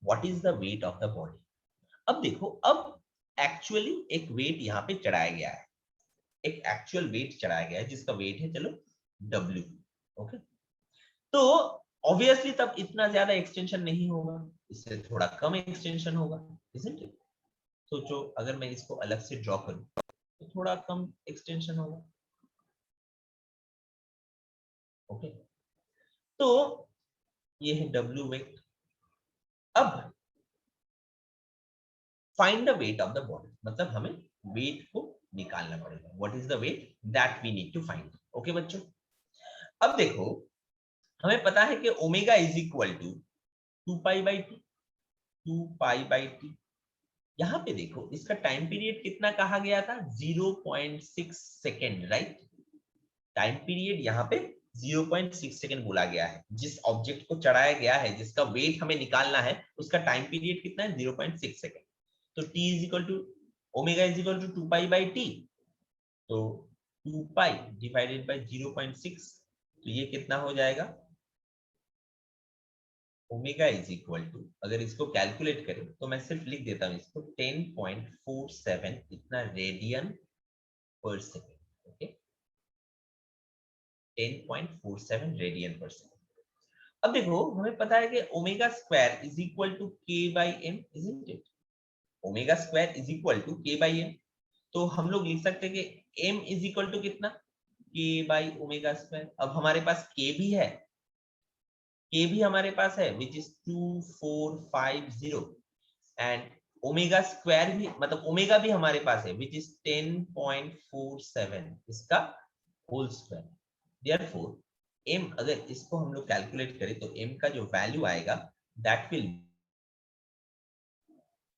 What is the weight of the body? अब देखो, अब एक्चुअली एक वेट यहाँ पे चढ़ाया गया है, एक एक्चुअल वेट चढ़ाया गया है जिसका वेट है चलो W। ओके, तो ऑब्वियसली तब इतना ज्यादा एक्सटेंशन नहीं होगा, इससे थोड़ा कम एक्सटेंशन होगा, isn't it? सोचो अगर मैं इसको अलग से ड्रॉ करूं तो थोड़ा कम एक्सटेंशन होगा। ओके, तो ये है W वेट। अब find the weight of the body, मतलब हमें वेट को निकालना पड़ेगा। What is the weight that we need to find. Okay बच्चों, अब देखो हमें पता है कि omega is equal to 2π/t, 2π/t। यहाँ पे देखो इसका टाइम पीरियड कितना कहा गया था, 0.6 सेकेंड, राइट। टाइम पीरियड यहाँ पे 0.6 सेकेंड बोला गया है। जिस ऑब्जेक्ट को चढ़ाया गया है, जिसका वेट हमें निकालना है, उसका टाइम पीरियड कितना है, 0.6 सेकेंड। तो t is equal to, omega is equal to 2π/t, तो 2π डिवाइडेड बाय 0.6, तो ये कितना हो जाएगा, ओमेगा इज इक्वल टू, अगर इसको कैलकुलेट करें तो मैं सिर्फ लिख देता हूं इसको, 10.47 इतना radian per second. Okay, 10.47 radian per second. अब देखो हमें पता है कि omega square is equal to k/m, isn't it? Omega square is equal to k/m, तो हम लोग लिख सकते हैं कि m इज इक्वल टू कितना, k/ओमेगा स्क्वायर। अब हमारे पास k भी है, k भी हमारे पास है which is 2450, and omega square भी, मतलब ओमेगा भी हमारे पास है विच इज 10.47 इसका होल स्क्वायर। देयरफॉर m, अगर इसको हम लोग कैलकुलेट करें तो m का जो वैल्यू आएगा दैट विल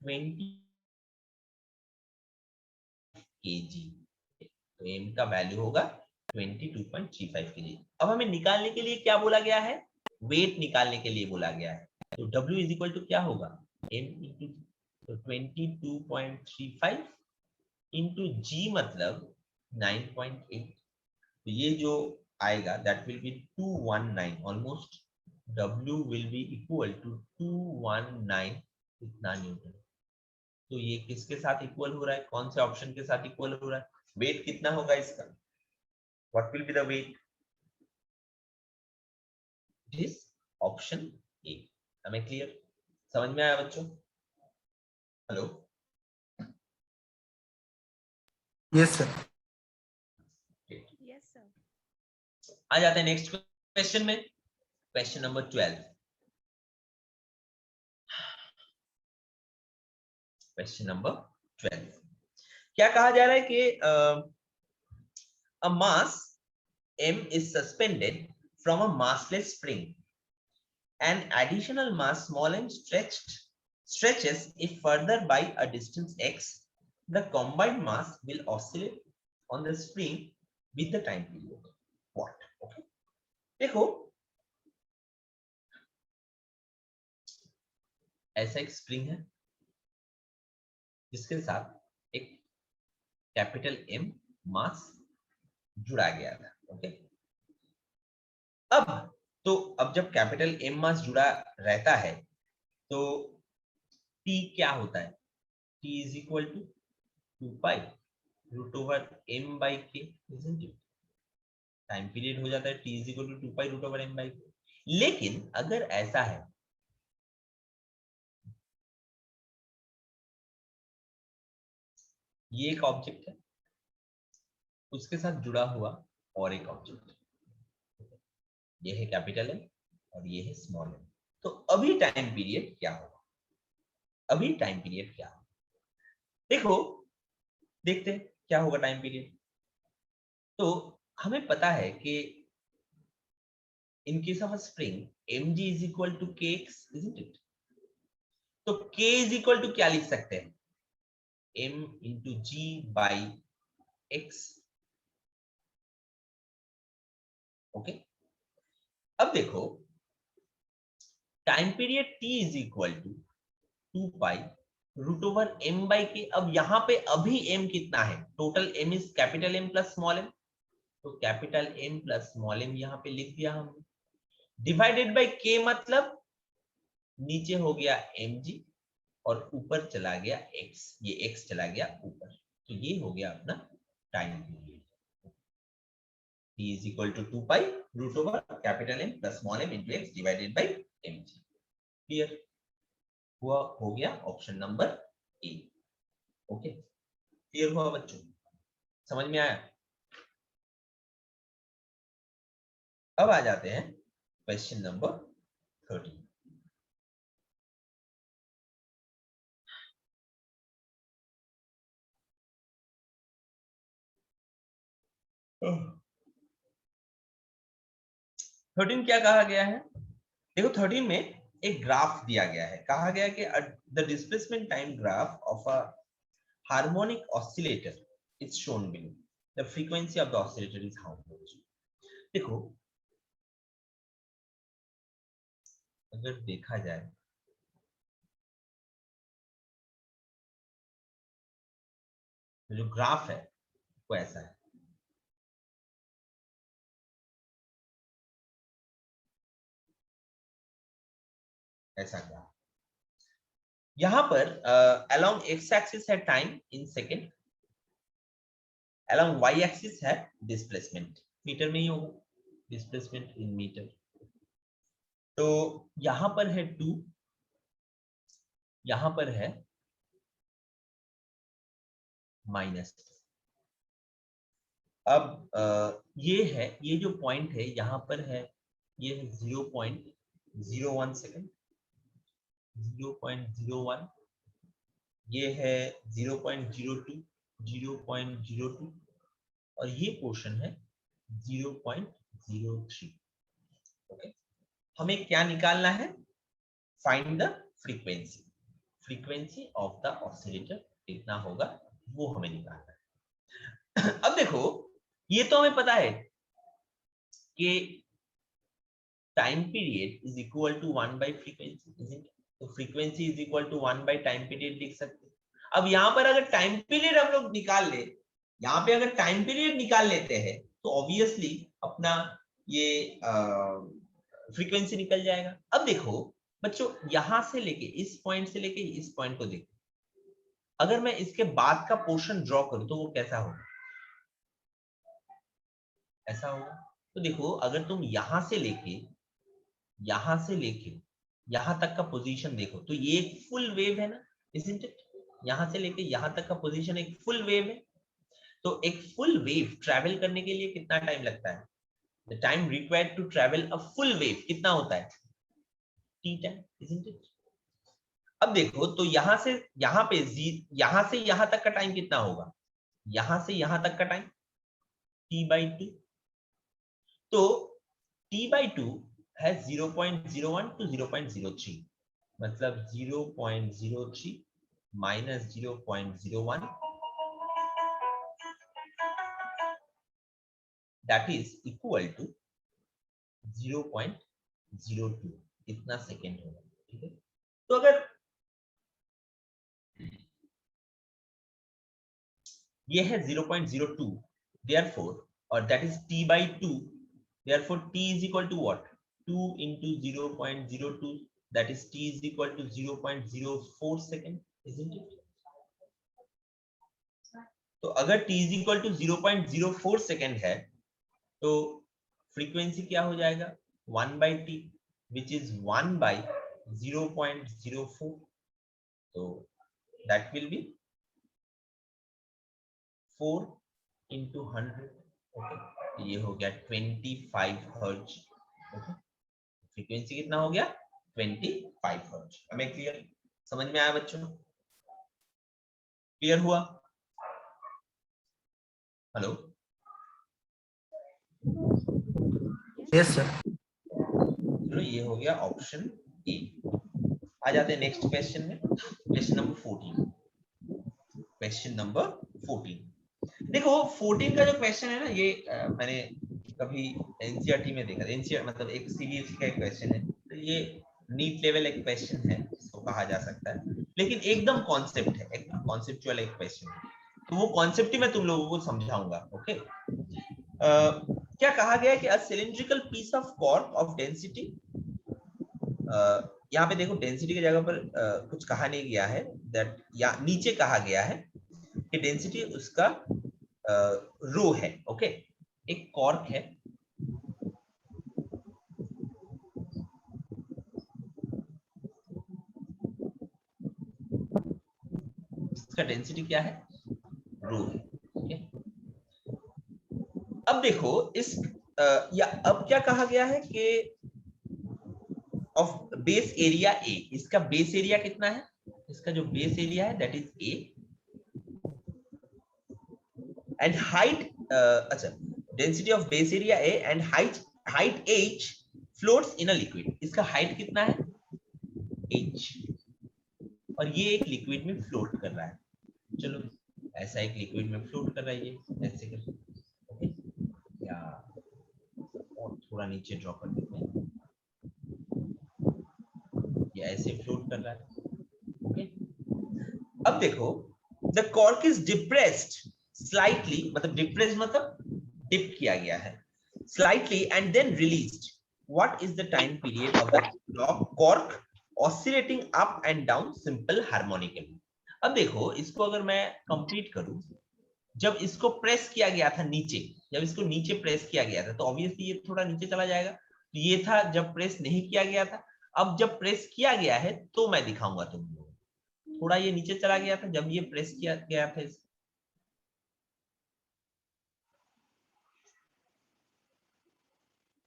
20 kg। तो m का वैल्यू होगा 22.35 kg। अब हमें निकालने के लिए क्या बोला गया है, वेट निकालने के लिए बोला गया है। तो W इज इक्वल टू क्या होगा, m इंटू, तो 22.35 इंटू g मतलब 9.8, तो ये जो आएगा that will be 219, almost W will be equal to 219 इतना न्यूटन। तो ये किसके साथ इक्वल हो रहा है, कौन से ऑप्शन के साथ इक्वल हो रहा है, वेट कितना होगा इसका, what will be the weight, this option A. हमें क्लियर, समझ में आया बच्चों? Hello, yes sir. Yes, sir. आ जाते हैं नेक्स्ट क्वेश्चन में, क्वेश्चन नंबर 12। क्वेश्चन नंबर 12 क्या कहा जा रहा है कि a mass m is suspended from a massless spring, an additional mass small m stretches it further by a distance x, the combined mass will oscillate on the spring with the time period what? Okay, देखो ऐसा एक spring है जिसके साथ एक capital M मास जुड़ा गया था। ओके, अब तो अब जब कैपिटल एम मास जुड़ा रहता है तो टी क्या होता है, t is equal to 2 pi root over m by k, isn't it? Time period हो जाता है t is equal to 2 pi root over m by k. लेकिन अगर ऐसा है, ये एक ऑब्जेक्ट है, उसके साथ जुड़ा हुआ और एक ऑब्जेक्ट, ये है कैपिटल एम और ये है स्मॉल एम, तो अभी टाइम पीरियड क्या होगा, अभी टाइम पीरियड क्या होगा? देखो, देखते हैं क्या होगा टाइम पीरियड। तो हमें पता है कि in case of a spring mg is equal to kx, isn't it? तो k इज इक्वल टू क्या लिख सकते हैं, m into g by x। Okay, अब देखो time period t is equal to 2 pi root over m by k. अब यहां पे अभी m कितना है, total m is capital M plus small m, तो capital M plus small m यहां पे लिख दिया हमने, डिवाइडेड बाई k, मतलब नीचे हो गया mg और ऊपर चला गया x, ये x चला गया ऊपर, तो ये हो गया अपना time period. t is equal to 2 pi root over capital M plus small m into x divided by mg। Clear हुआ, हो गया option number A. Okay, clear हुआ बच्चों, समझ में आया? अब आ जाते हैं क्वेश्चन नंबर 13। थर्टीन क्या कहा गया है, देखो 13 में एक ग्राफ दिया गया है, कहा गया है कि the displacement time graph of a harmonic oscillator is shown below, the frequency of the oscillator is how much. देखो अगर देखा जाए जो ग्राफ है वो ऐसा है, ऐसा ग्राफ। यहां पर अलोंग एक्स एक्सिस है time in second, along y axis है डिस्प्लेसमेंट, मीटर में ही होगा डिस्प्लेसमेंट इन मीटर। तो यहां पर है 2, यहां पर है माइनस। अब ये है, ये जो पॉइंट है यहां पर है, ये है 0.01 सेकेंड, 0.01, ये है 0.02, 0.02 और ये पोर्शन है 0.03। ओके, हमें क्या निकालना है, find the frequency, frequency of the oscillator कितना होगा वो हमें निकालना है। अब देखो ये तो हमें पता है कि time period is equal to 1 by frequency, तो frequency is equal to 1 by time period लिख सकते हैं। अब यहां पर अगर टाइम पीरियड हम लोग निकाल ले, यहाँ पे अगर टाइम पीरियड निकाल लेते हैं तो ऑब्वियसली अपना ये फ्रीक्वेंसी निकल जाएगा। अब देखो बच्चों, यहां से लेके इस पॉइंट से लेके इस पॉइंट को देखो, अगर मैं इसके बाद का पोर्शन ड्रॉ करूं तो वो कैसा होगा, ऐसा होगा। तो देखो अगर तुम यहां से लेके यहां तक का पोजीशन देखो तो ये एक फुल वेव है ना, इजंट इट? यहां से लेके यहां तक का पोजीशन एक फुल वेव है, तो एक फुल वेव ट्रैवल करने के लिए कितना टाइम लगता है, the time required to travel a full wave कितना होता है, टी टाइम, इजंट इट? अब देखो तो यहां से यहां पे यहां से यहां तक का टाइम कितना होगा, यहां से यहां तक का टाइम t/2, तो t/2 है 0.01 to 0.03, मतलब 0.03 minus 0.01, that is equal to 0.02, इतना सेकेंड होगा। ठीक है, तो अगर ये है 0.02 therefore, और that is t/2, therefore t is equal to what, 2 into 0.02, that is t is equal to 0.04 second, isn't it? तो अगर t is equal to 0.04 second है तो फ्रीक्वेंसी क्या हो जाएगा 1 by t which is 1 by 0.04, तो that will be 4 into 100, okay, ये हो गया 25 हर्ट्ज, okay, फ्रीक्वेंसी कितना हो गया 25 हर्ट्ज। हमें क्लियर समझ में आया बच्चों? क्लियर हुआ? Hello, Yes, sir. चलो ये हो गया ऑप्शन ए। आ जाते हैं नेक्स्ट क्वेश्चन में, क्वेश्चन नंबर 14। क्वेश्चन नंबर 14 देखो, 14 का जो क्वेश्चन है ना, ये मैंने कभी एनसीईआरटी में देखा, एनसीईआरटी मतलब एक सीबीएसई का एक क्वेश्चन है, तो ये नीट लेवल एक क्वेश्चन है, इसको कहा जा सकता है, लेकिन एकदम कॉन्सेप्ट है, एकदम कॉन्सेप्चुअल एक क्वेश्चन है, तो वो कॉन्सेप्ट ही मैं तुम लोगों को समझाऊंगा। ओके, क्या कहा गया है कि a cylindrical piece of cork of density, यहाँ पे देखो डेंसिटी की जगह पर कुछ कहा नहीं गया है, दैट या नीचे कहा गया है कि डेंसिटी उसका रो है। ओके, एक कॉर्क है, इसका डेंसिटी क्या है, रो है। ओके, अब देखो इस या अब क्या कहा गया है कि ऑफ बेस एरिया ए, इसका बेस एरिया कितना है, इसका जो बेस एरिया है that is a, and height, अच्छा, density of base area a and height h floats in a liquid, इसका हाइट कितना है h, और ये एक लिक्विड में फ्लोट कर रहा है। चलो ऐसा एक लिक्विड में फ्लोट कर रहा है, ये ऐसे कर, ओके, या और थोड़ा नीचे ड्रॉ कर देते हैं, ये ऐसे फ्लोट कर रहा है। ओके, अब देखो the cork is depressed slightly, मतलब डिप्रेस्ड मतलब डिप किया गया है slightly and then released, what is the time period of the cork oscillating up and down simple harmonically. अब देखो इसको अगर मैं कंप्लीट करूं, जब इसको प्रेस किया गया था नीचे, जब इसको नीचे प्रेस किया गया था तो ऑब्वियसली ये थोड़ा नीचे चला जाएगा, तो ये था जब प्रेस नहीं किया गया था, अब जब प्रेस किया गया है तो मैं दिखाऊंगा तुम लोगों को, थोड़ा ये नीचे चला गया था जब ये प्रेस किया गया था,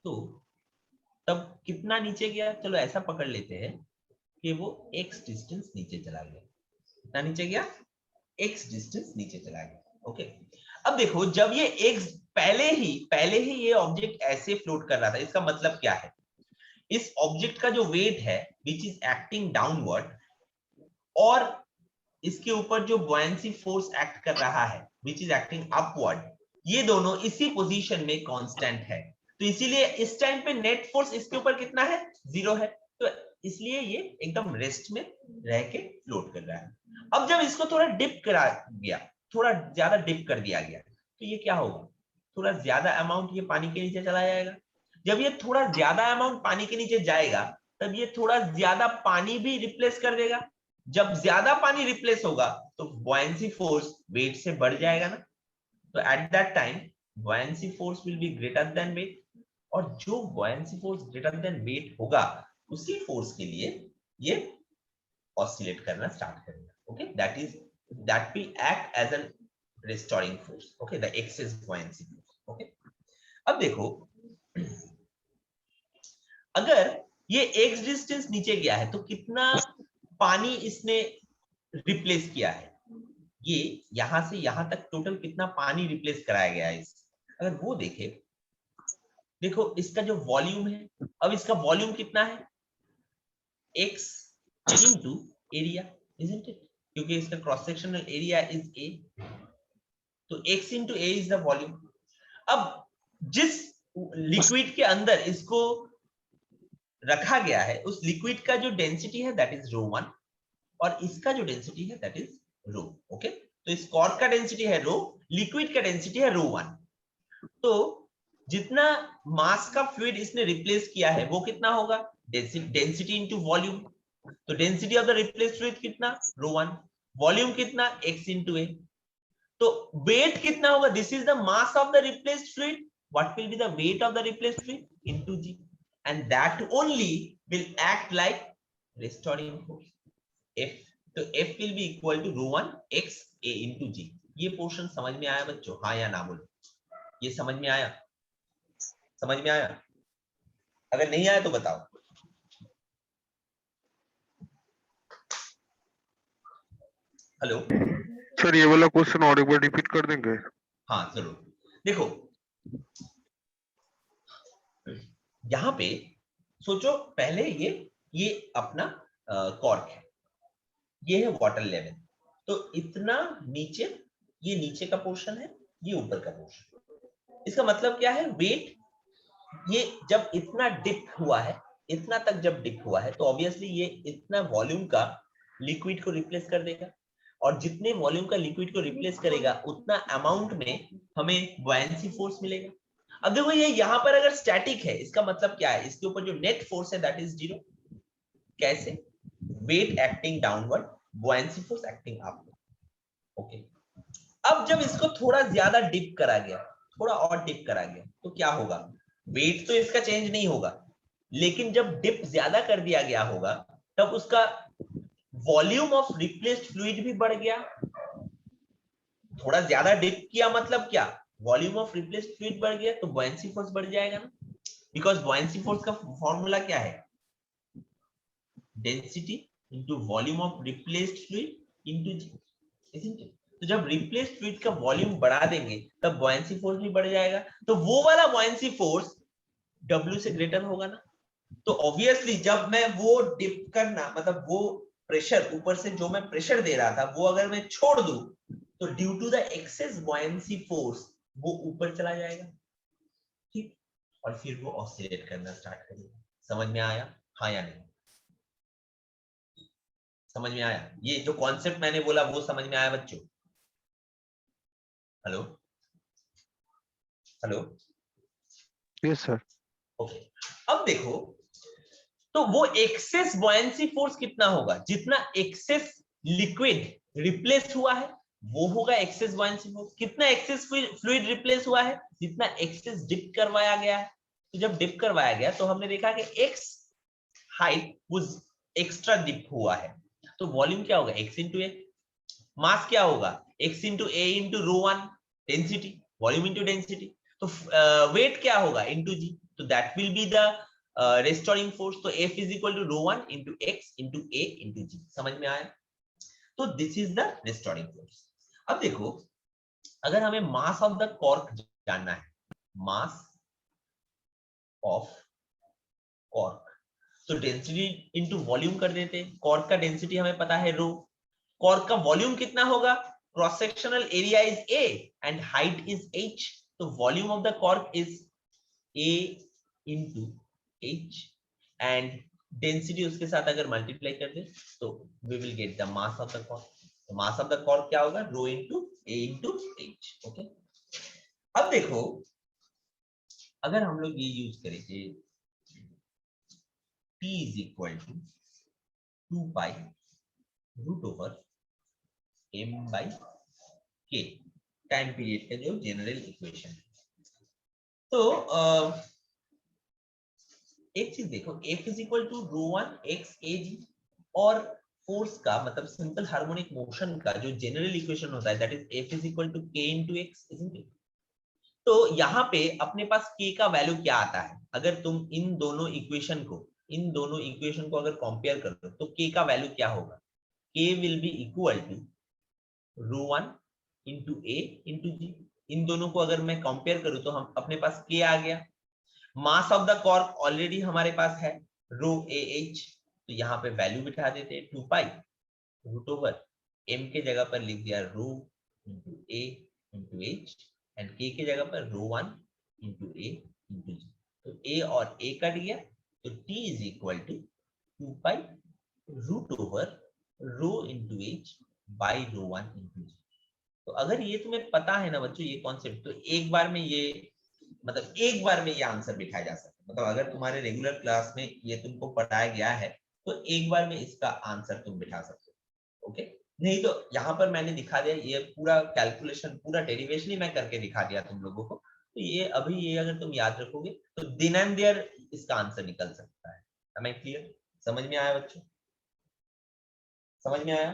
तो तब कितना नीचे गया, चलो ऐसा पकड़ लेते हैं कि वो x डिस्टेंस नीचे चला गया। कितना नीचे गया, x डिस्टेंस नीचे चला गया। ओके, अब देखो जब ये x पहले ही ये ऑब्जेक्ट ऐसे फ्लोट कर रहा था, इसका मतलब क्या है, इस ऑब्जेक्ट का जो वेट है विच इज एक्टिंग डाउनवर्ड, और इसके ऊपर जो बुयांसी फोर्स एक्ट कर रहा है विच इज एक्टिंग अपवर्ड, ये दोनों इसी पोजीशन में कांस्टेंट है, तो इसीलिए इस टाइम पे नेट फोर्स इसके ऊपर कितना है, 0 है, तो इसलिए ये एकदम रेस्ट में रह के फ्लोट कर रहा है। अब जब इसको थोड़ा डिप करा गया, थोड़ा ज्यादा डिप कर दिया गया, तो ये क्या होगा, थोड़ा ज्यादा अमाउंट ये पानी के नीचे चला जाएगा। जब ये थोड़ा ज्यादा अमाउंट पानी के नीचे जाएगा तब ये थोड़ा ज्यादा पानी भी रिप्लेस कर देगा, जब ज्यादा पानी रिप्लेस होगा तो बुयांसी फोर्स वेट से बढ़ जाएगा ना, तो at that time buoyancy force will be greater than weight, और जो buoyancy force greater than weight होगा उसी फोर्स के लिए ये ऑसिलेट करना स्टार्ट करेगा। Okay, that will act as an restoring force, okay, the excess buoyancy force. Okay, अब देखो अगर ये x डिस्टेंस नीचे गया है तो कितना पानी इसने रिप्लेस किया है, ये यहां से यहां तक टोटल कितना पानी रिप्लेस कराया गया है, अगर वो देखे, देखो इसका जो वॉल्यूम है, अब इसका वॉल्यूम कितना है, x into area, isn't it, क्योंकि इसका cross sectional area is a, तो x into a is the volume. अब जिस लिक्विड के अंदर इसको रखा गया है उस लिक्विड का जो डेंसिटी है दैट इज ρ1, और इसका जो डेंसिटी है दैट इज ρ। ओके, तो इस कॉर्क का डेंसिटी है ρ, लिक्विड का डेंसिटी है ρ1, तो जितना मास का फ्लूइड इसने रिप्लेस किया है वो कितना होगा, डेंसिटी इनटू वॉल्यूम। तो density of the replaced fluid कितना, ρ1, वॉल्यूम कितना, x इनटू a। तो वेट कितना होगा, this is the mass of the replaced fluid, what will be the weight of the replaced fluid into g, and that only will act like restoring force F। तो F will be equal to ρ1 x a into g। ये portion समझ में आया बच्चों, हाँ या ना बोलो, ये समझ में आया, समझ में आया? अगर नहीं आया तो बताओ। हेलो सर ये वाला क्वेश्चन और एक बार रिपीट कर देंगे? हाँ जरूर। देखो यहां पे सोचो, पहले ये अपना कॉर्क है, ये है वाटर लेवल, तो इतना नीचे, ये नीचे का पोर्शन है, ये ऊपर का पोर्शन। इसका मतलब क्या है, वेट ये जब इतना डिप हुआ है, इतना तक जब डिप हुआ है, तो ऑब्वियसली ये इतना वॉल्यूम का लिक्विड को रिप्लेस कर देगा, और जितने वॉल्यूम का लिक्विड को रिप्लेस करेगा उतना अमाउंट में हमें बुयांसी फोर्स मिलेगा। अब देखो ये यहाँ पर अगर स्टैटिक है, इसका मतलब क्या है, इसके ऊपर जो नेट फोर्स है दैट इज 0। कैसे, weight acting downward, buoyancy force acting upward. Okay, अब जब इसको थोड़ा ज्यादा डिप करा गया, थोड़ा और डिप करा गया, तो क्या होगा, वेट तो इसका चेंज नहीं होगा, लेकिन जब डिप ज्यादा कर दिया गया होगा तब उसका वॉल्यूम ऑफ रिप्लेस्ड फ्लूइड भी बढ़ गया। थोड़ा ज्यादा डिप किया मतलब क्या, वॉल्यूम ऑफ रिप्लेस्ड फ्लूइड बढ़ गया, तो बुयांसी फोर्स बढ़ जाएगा ना, बिकॉज बुयांसी फोर्स का फॉर्मूला क्या है, density into volume of replaced fluid into g, isn't it? तो जब रिप्लेस्ड फ्लूइड का वॉल्यूम बढ़ा देंगे तब बुयांसी फोर्स भी बढ़ जाएगा, तो वो वाला बुयांसी फोर्स W से ग्रेटर होगा ना। तो ऑब्वियसली जब मैं वो डिप करना, मतलब वो प्रेशर ऊपर से जो मैं प्रेशर दे रहा था वो अगर मैं छोड़ दूं, तो due to the excess buoyancy force वो ऊपर चला जाएगा, ठीक, और फिर वो ऑसिलेट करना स्टार्ट करेगा। समझ में आया, हाँ या नहीं? समझ में आया? ये जो कॉन्सेप्ट मैंने बोला वो समझ में आया बच्चों? Hello hello, yes sir. Okay, अब देखो, तो वो एक्सेस बुयांसी फोर्स कितना होगा, जितना एक्सेस लिक्विड रिप्लेस हुआ है वो होगा एक्सेस बुयांसी फोर्स। कितना एक्सेस फ्लूइड रिप्लेस हुआ है, जितना एक्सेस डिप करवाया गया है। तो जब डिप करवाया गया तो हमने देखा कि x height was extra dip हुआ है, तो वॉल्यूम क्या होगा, x इंटू ए। मास क्या होगा, x into a into ρ1, density, volume into density. तो वेट क्या होगा, इंटू जी, तो that will be the restoring force। तो F is equal to ρ1 into x into a into g। समझ में आया? तो this is the restoring force। अब देखो, अगर हमें मास ऑफ द कॉर्क जानना है, मास ऑफ कॉर्क, तो डेंसिटी इनटू वॉल्यूम कर देते हैं। कॉर्क का डेंसिटी हमें पता है रो, कॉर्क का वॉल्यूम कितना होगा, cross sectional area is a and height is h, तो volume of the cork is a into h, and density उसके साथ अगर मल्टीप्लाई कर दे तो we will get the mass of the cork. तो मास ऑफ द कॉर्क क्या होगा, rho into a into h। Okay, अब देखो, अगर हम लोग ये यूज करेंगे, P is equal to 2 pi root over m by k, time period का जो जनरल इक्वेशन है। तो एक चीज देखो, F is equal to ρ1 x ag, और फोर्स का मतलब सिंपल हार्मोनिक मोशन का जो जनरल इक्वेशन होता है that is F is equal to k into x, isn't it? तो यहाँ पे अपने पास k का वैल्यू क्या आता है, अगर तुम इन दोनों इक्वेशन को अगर कंपेयर करो तो k का वैल्यू क्या होगा, k will be equal to ρ1 into a into g। इन दोनों को अगर मैं कंपेयर करूं तो हम अपने पास k आ गया, मास ऑफ द कॉर्क ऑलरेडी हमारे पास है रो ए एच, तो यहाँ पे वैल्यू बिठा देते हैं 2 पाई रूट ओवर m के जगह पर लिख दिया rho into a into h, and k के जगह पर रो1 इंटू ए इंटू जी। तो a और a कट गया, तो t is equal to 2 pi root over rho into h by रो1 इंटू जी। तो अगर ये तुम्हें पता है ना बच्चों ये कॉन्सेप्ट, तो एक बार में ये मतलब एक बार में ये आंसर बिठाया जा सकता है। मतलब अगर तुम्हारे रेगुलर क्लास में ये तुमको पढ़ाया गया है तो एक बार में इसका आंसर तुम बिठा सकते हो। ओके, नहीं तो यहाँ पर मैंने दिखा दिया, ये पूरा कैलकुलेशन, पूरा डेरिवेशन ही मैं करके दिखा दिया तुम लोगों को। तो ये अभी ये अगर तुम याद रखोगे तो देन एंड देयर इसका आंसर निकल सकता है। Am I clear? समझ में आया बच्चों? समझ में आया?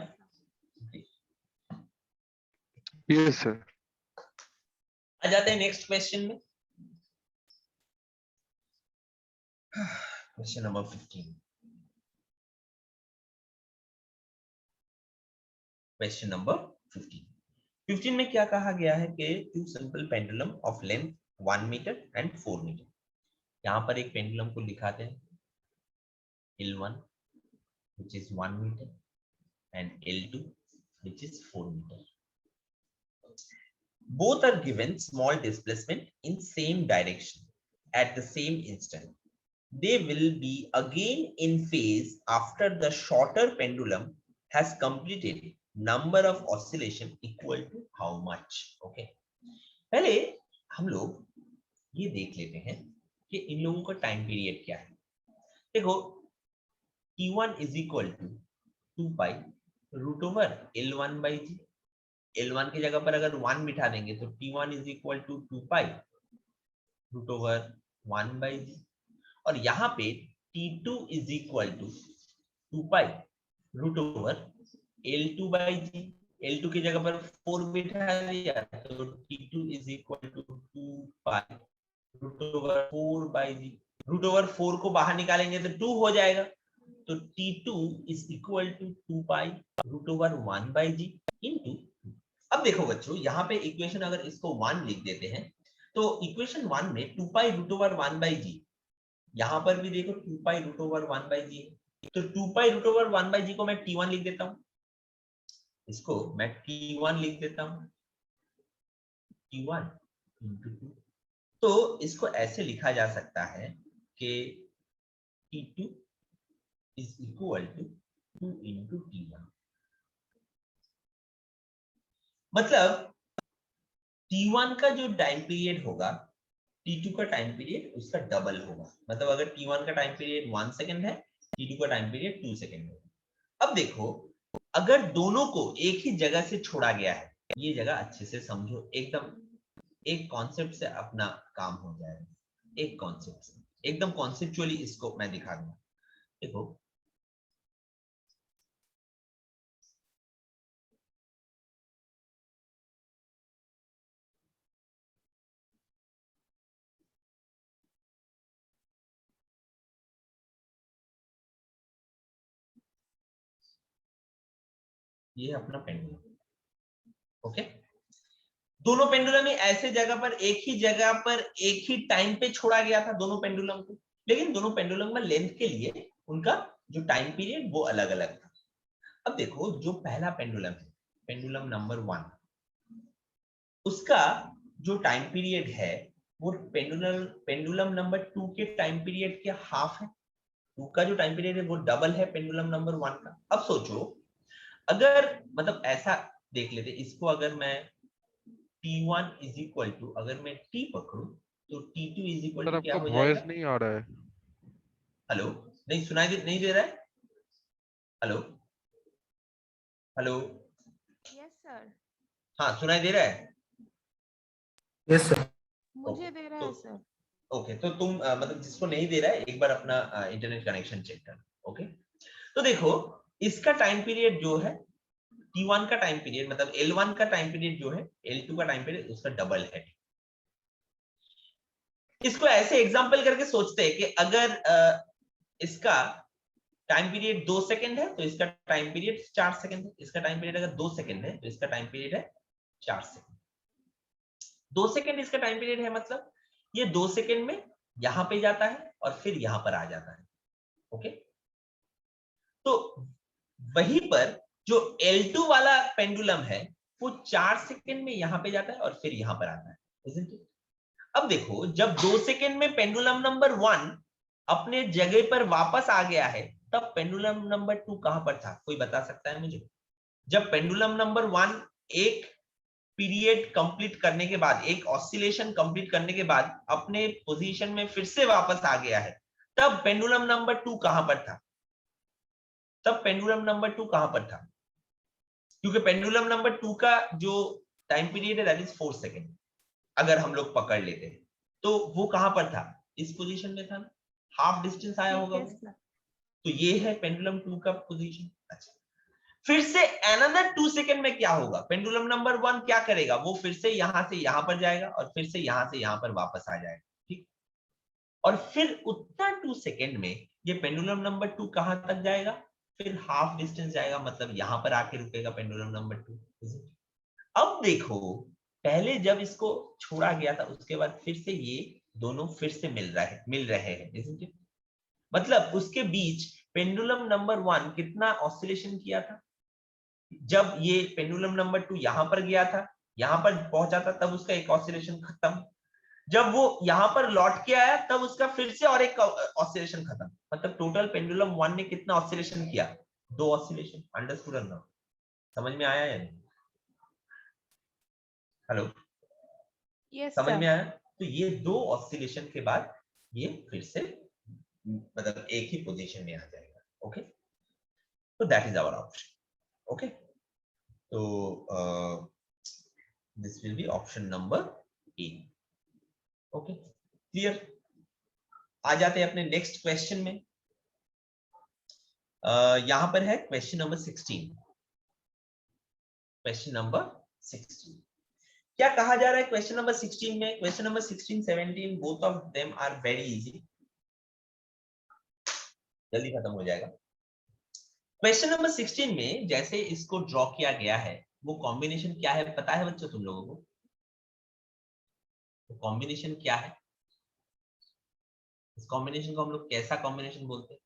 Yes sir. आ जाते हैं नेक्स्ट क्वेश्चन में। Question number 15। क्वेश्चन नंबर 15 में क्या कहा गया है कि two simple pendulum of length 1 metre and 4 metre. यहां पर एक पेंडुलम को दिखाते हैं L1 which is 1 meter and L2 which is 4 meter. Both are given small displacement in same direction at the same instant. They will be again in phase after the shorter pendulum has completed number of oscillation equal to how much? Okay. पहले हम लोग ये देख लेते हैं कि इन लोगों का टाइम पीरियड क्या है। देखो T1 is equal to 2 pi root over L1 by G। L1 की जगह पर अगर 1 बिठा देंगे तो T1 is equal to 2 pi root over 1 by G। और यहाँ पे T2 is equal to 2 pi root over L2 by G। L2 की जगह पर 4 बिठा दिया तो T2 is equal to 2 pi root over 4 by G। root over 4 को बाहर निकालेंगे तो 2 हो जाएगा, तो T2 is equal to 2 pi root over 1 by G into। अब देखो बच्चों, यहाँ पे इक्वेशन अगर इसको 1 लिख देते हैं तो इक्वेशन 1 में 2 pi root over 1 by G, यहाँ पर भी देखो 2 pi root over 1 by G, तो 2 pi root over 1 by G को मैं T1 लिख देता हूँ, इसको मैं T1 लिख देता हूँ, T1 into 2। तो इसको ऐसे लिखा जा सकता है कि T2 is equal to 2 into T1। मतलब T1 का जो टाइम पीरियड होगा T2 का टाइम पीरियड उसका डबल होगा। मतलब अगर T1 का टाइम पीरियड 1 सेकेंड है, T2 का टाइम पीरियड 2 सेकेंड होगा। अब देखो अगर दोनों को एक ही जगह से छोड़ा गया है, ये जगह अच्छे से समझो, एकदम एक कॉन्सेप्ट से अपना काम हो जाएगा, एक कॉन्सेप्ट से एकदम कॉन्सेप्चुअली इसको मैं दिखा दूंगा। देखो ये अपना पेंडुलम, ओके। दोनों पेंडुलम ही ऐसे जगह पर एक ही जगह पर एक ही टाइम पे छोड़ा गया था दोनों पेंडुलम को, लेकिन दोनों पेंडुलम में लेंथ के लिए उनका जो टाइम पीरियड वो अलग अलग था। अब देखो जो पहला पेंडुलम है, पेंडुलम नंबर 1, उसका जो टाइम पीरियड है वो पेंडुलम नंबर 2 के टाइम पीरियड के हाफ है। 2 का जो टाइम पीरियड है वो डबल है पेंडुलम नंबर 1 का। अब सोचो अगर मतलब ऐसा देख लेते इसको, अगर मैं T1 is equal to, अगर मैं T पकड़ूं तो T2 is equal sir to क्या आपका हो वॉइस जाएगा? नहीं आ रहा है। हेलो, नहीं सुनाई नहीं दे रहा है? Hello hello, Yes, sir. हाँ सुनाई दे रहा है? Yes sir. मुझे दे रहा है सर। ओके, तो तुम मतलब जिसको नहीं दे रहा है एक बार अपना इंटरनेट कनेक्शन चेक कर। ओके, तो देखो इसका टाइम पीरियड जो है T1 का टाइम पीरियड, मतलब L1 का टाइम पीरियड जो है L2 का टाइम पीरियड उसका डबल है। इसको ऐसे एग्जांपल करके सोचते हैं कि अगर इसका टाइम पीरियड 2 सेकंड है तो इसका टाइम पीरियड 4 सेकंड है। इसका टाइम पीरियड अगर 2 सेकंड है तो इसका टाइम पीरियड है 4 सेकंड। 2 सेकंड इसका टाइम पीरियड है, मतलब ये 2 सेकंड में यहां पे जाता है और फिर यहां पर आ जाता है। ओके, तो वहीं पर जो L2 वाला पेंडुलम है वो 4 सेकंड में यहां पे जाता है और फिर यहां पर आता है, isn't it? अब देखो जब 2 सेकंड में पेंडुलम नंबर 1 अपने जगह पर वापस आ गया है तब पेंडुलम नंबर 2 कहां पर था? कोई बता सकता है मुझे? जब पेंडुलम नंबर 1 एक पीरियड कंप्लीट करने के बाद, एक ऑसिलेशन कंप्लीट करने के बाद अपने पोजीशन में फिर से वापस आ गया है, तब पेंडुलम नंबर 2 कहां पर था? तब पेंडुलम नंबर 2 कहां पर था? क्योंकि पेंडुलम नंबर 2 का जो टाइम पीरियड है दैट इज 4 सेकेंड, अगर हम लोग पकड़ लेते हैं तो वो कहां पर था? इस पोजीशन में था ना, हाफ डिस्टेंस आया होगा वो। Yes, sir. तो ये है पेंडुलम 2 का पोजीशन। अच्छा, फिर से अनदर 2 सेकेंड में क्या होगा? पेंडुलम नंबर 1 क्या करेगा? वो फिर से यहां पर जाएगा और फिर से यहां पर वापस आ जाएगा, ठीक। और फिर उतना 2 सेकेंड में ये पेंडुलम नंबर 2 कहां तक जाएगा? फिर हाफ डिस्टेंस जाएगा, मतलब यहां पर आके रुकेगा पेंडुलम नंबर 2। अब देखो, पहले जब इसको छोड़ा गया था उसके बाद फिर से ये दोनों फिर से मिल रहे हैं, isn't it? मतलब उसके बीच पेंडुलम नंबर 1 कितना ऑसिलेशन किया था? जब ये पेंडुलम नंबर 2 यहां पर गया था, यहां पर पहुंचा था, तब उसका एक ऑसिलेशन खत्म। जब वो यहां पर लौट के आया तब उसका फिर से और एक ऑसिलेशन खत्म। मतलब टोटल पेंडुलम 1 ने कितना ऑसिलेशन किया? 2 ऑसिलेशन। अंडरस्टूड और नॉट? समझ में आया या नहीं? हेलो, Yes, समझ sir. में आया? तो ये 2 ऑसिलेशन के बाद ये फिर से मतलब एक ही पोजीशन में आ जाएगा। ओके, तो that is our option. Okay, तो this will be option number A. Okay, clear? आ जाते हैं अपने नेक्स्ट क्वेश्चन में। यहां पर है क्वेश्चन नंबर 16। क्वेश्चन नंबर 16 क्या कहा जा रहा है क्वेश्चन नंबर 16 में? Question number 16 17 both of them are very easy, जल्दी खत्म हो जाएगा। क्वेश्चन नंबर 16 में जैसे इसको ड्रॉ किया गया है, वो कॉम्बिनेशन क्या है पता है बच्चों तुम लोगों को? तो कॉम्बिनेशन क्या है? इस कॉम्बिनेशन को हम लोग कैसा कॉम्बिनेशन बोलते हैं?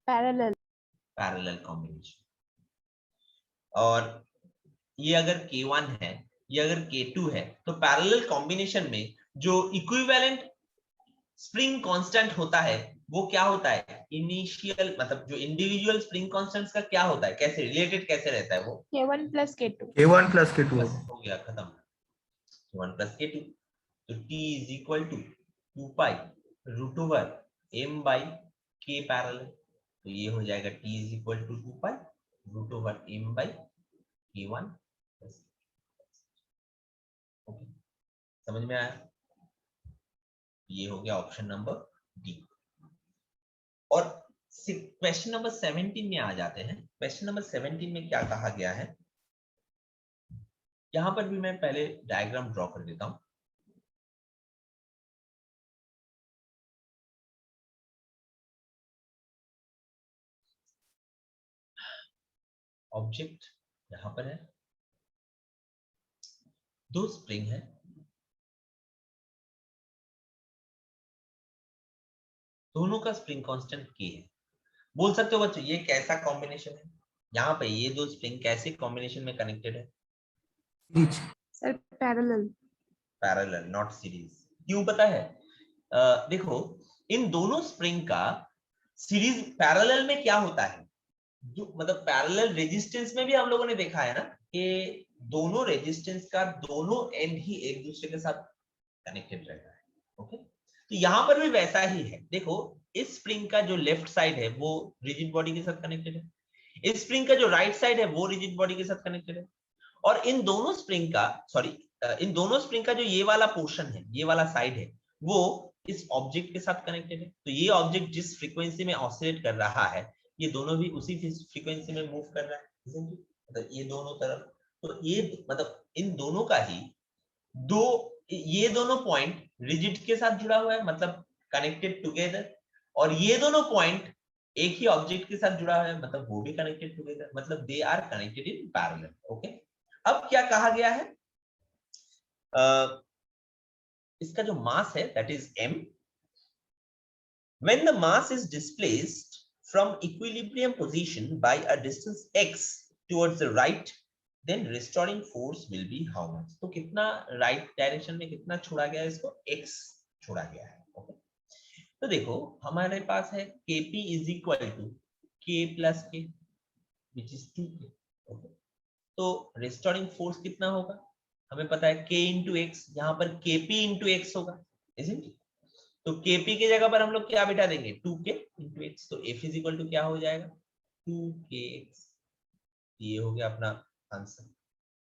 Parallel. Parallel combination. और ये अगर K1 है, ये अगर K2 है, तो पैरेलल कॉम्बिनेशन में जो इक्विवेलेंट स्प्रिंग कांस्टेंट होता है वो क्या होता है? इनिशियल मतलब जो इंडिविजुअल स्प्रिंग कांस्टेंट्स का क्या होता है, कैसे रिलेटेड कैसे रहता है वो? K1 plus K2. K1 plus K2 बस हो गया, खत्म। K1 plus K2, तो T is equal to 2 pi root over m by K parallel. तो ये हो जाएगा T is equal to 2 pi root over m by K1 plus। Okay, समझ में आया? ये हो गया ऑप्शन नंबर डी। और क्वेश्चन नंबर 17 में आ जाते हैं। क्वेश्चन नंबर 17 में क्या कहा गया है? यहां पर भी मैं पहले डायग्राम ड्रॉ कर देता हूं। ऑब्जेक्ट यहां पर है, 2 स्प्रिंग है, दोनों का स्प्रिंग कांस्टेंट K है। बोल सकते हो बच्चों ये कैसा कॉम्बिनेशन है? यहाँ पे ये 2 स्प्रिंग कैसे कॉम्बिनेशन में कनेक्टेड है? Series. Sir, parallel. Parallel not series. क्यों पता है? देखो, इन दोनों स्प्रिंग का सीरीज पैरेलल में क्या होता है, जो मतलब पैरेलल रेजिस्टेंस में भी हम लोगों ने देखा है ना कि दोनों रेजिस्टेंस का दोनों एंड ही एक दूसरे के साथ कनेक्टेड रहता है। ओके, तो यहां पर भी वैसा ही है। देखो, इस स्प्रिंग का जो लेफ्ट साइड है वो रिजिड बॉडी के साथ कनेक्टेड है, इस स्प्रिंग का जो राइट साइड है वो रिजिड बॉडी के साथ कनेक्टेड है। और इन दोनों स्प्रिंग का इन दोनों स्प्रिंग का जो ये वाला पोर्शन है, ये वाला साइड है, वो इस ऑब्जेक्ट के साथ कनेक्टेड है। तो ये ऑब्जेक्ट जिस फ्रीक्वेंसी में ऑसिलेट कर रहा है, ये दोनों भी उसी फ्रीक्वेंसी में मूव कर रहा है, मतलब ये दोनों तरफ। तो ये मतलब इन दोनों का ही ये दोनों पॉइंट रिजिड के साथ जुड़ा हुआ है, मतलब कनेक्टेड टुगेदर। और ये दोनों पॉइंट एक ही ऑब्जेक्ट के साथ जुड़ा हुआ है, मतलब वो भी कनेक्टेड टुगेदर, मतलब they are connected in parallel. Okay, अब क्या कहा गया है? इसका जो मास है that is m। when the mass is displaced from equilibrium position by a distance x towards the right, then restoring force will be how much? तो कितना राइट डायरेक्शन में कितना छोड़ा गया है इसको? x छोड़ा गया है। ओके, तो देखो हमारे पास है kp is equal to k plus k which is 2k। Okay, तो restoring force कितना होगा? हमें पता है k इंटू एक्स, यहाँ पर kp इंटू एक्स होगा, isn't it? तो kp की जगह पर हम लोग क्या बिठा देंगे, 2k इंटू एक्स, तो f इज इक्वल टू क्या हो जाएगा, 2kx। ये हो गया अपना आंसर,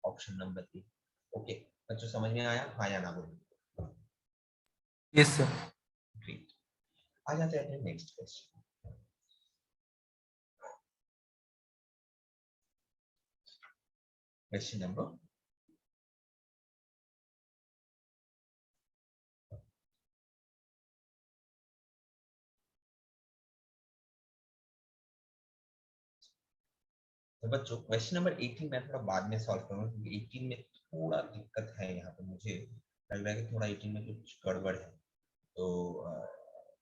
ऑप्शन नंबर 3। ओके बच्चों, समझ में आया, हाँ या ना बोलो। Yes sir. ग्रेट, आ जाते हैं अपने नेक्स्ट क्वेश्चन। क्वेश्चन नंबर तो बच्चों क्वेश्चन नंबर 18 मैं थोड़ा बाद में सॉल्व करूंगा, क्योंकि 18 में थोड़ा दिक्कत है, यहाँ पे मुझे लग रहा है कि थोड़ा 18 में कुछ गड़बड़ है, तो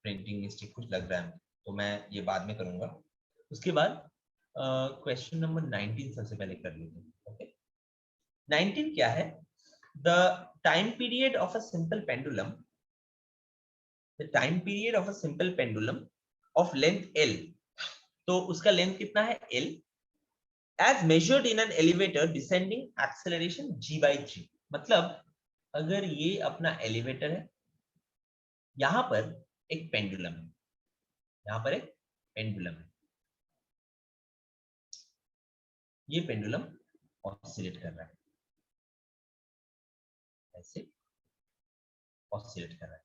प्रिंटिंग मिस्टेक कुछ लग रहा है, तो मैं ये बाद में करूंगा। उसके बाद क्वेश्चन नंबर 19 सबसे पहले कर लेते हैं। ओके, 19 क्या है, the time period of a simple pendulum, the time period of a simple pendulum of length l, तो उसका लेंथ कितना है l, as measured in an elevator descending acceleration g by 3। मतलब अगर ये अपना एलिवेटर है, यहां पर एक पेंडुलम है, यहां पर एक पेंडुलम है, ये पेंडुलम ऑसिलेट कर रहा है, ऐसे ऑसिलेट कर रहा है।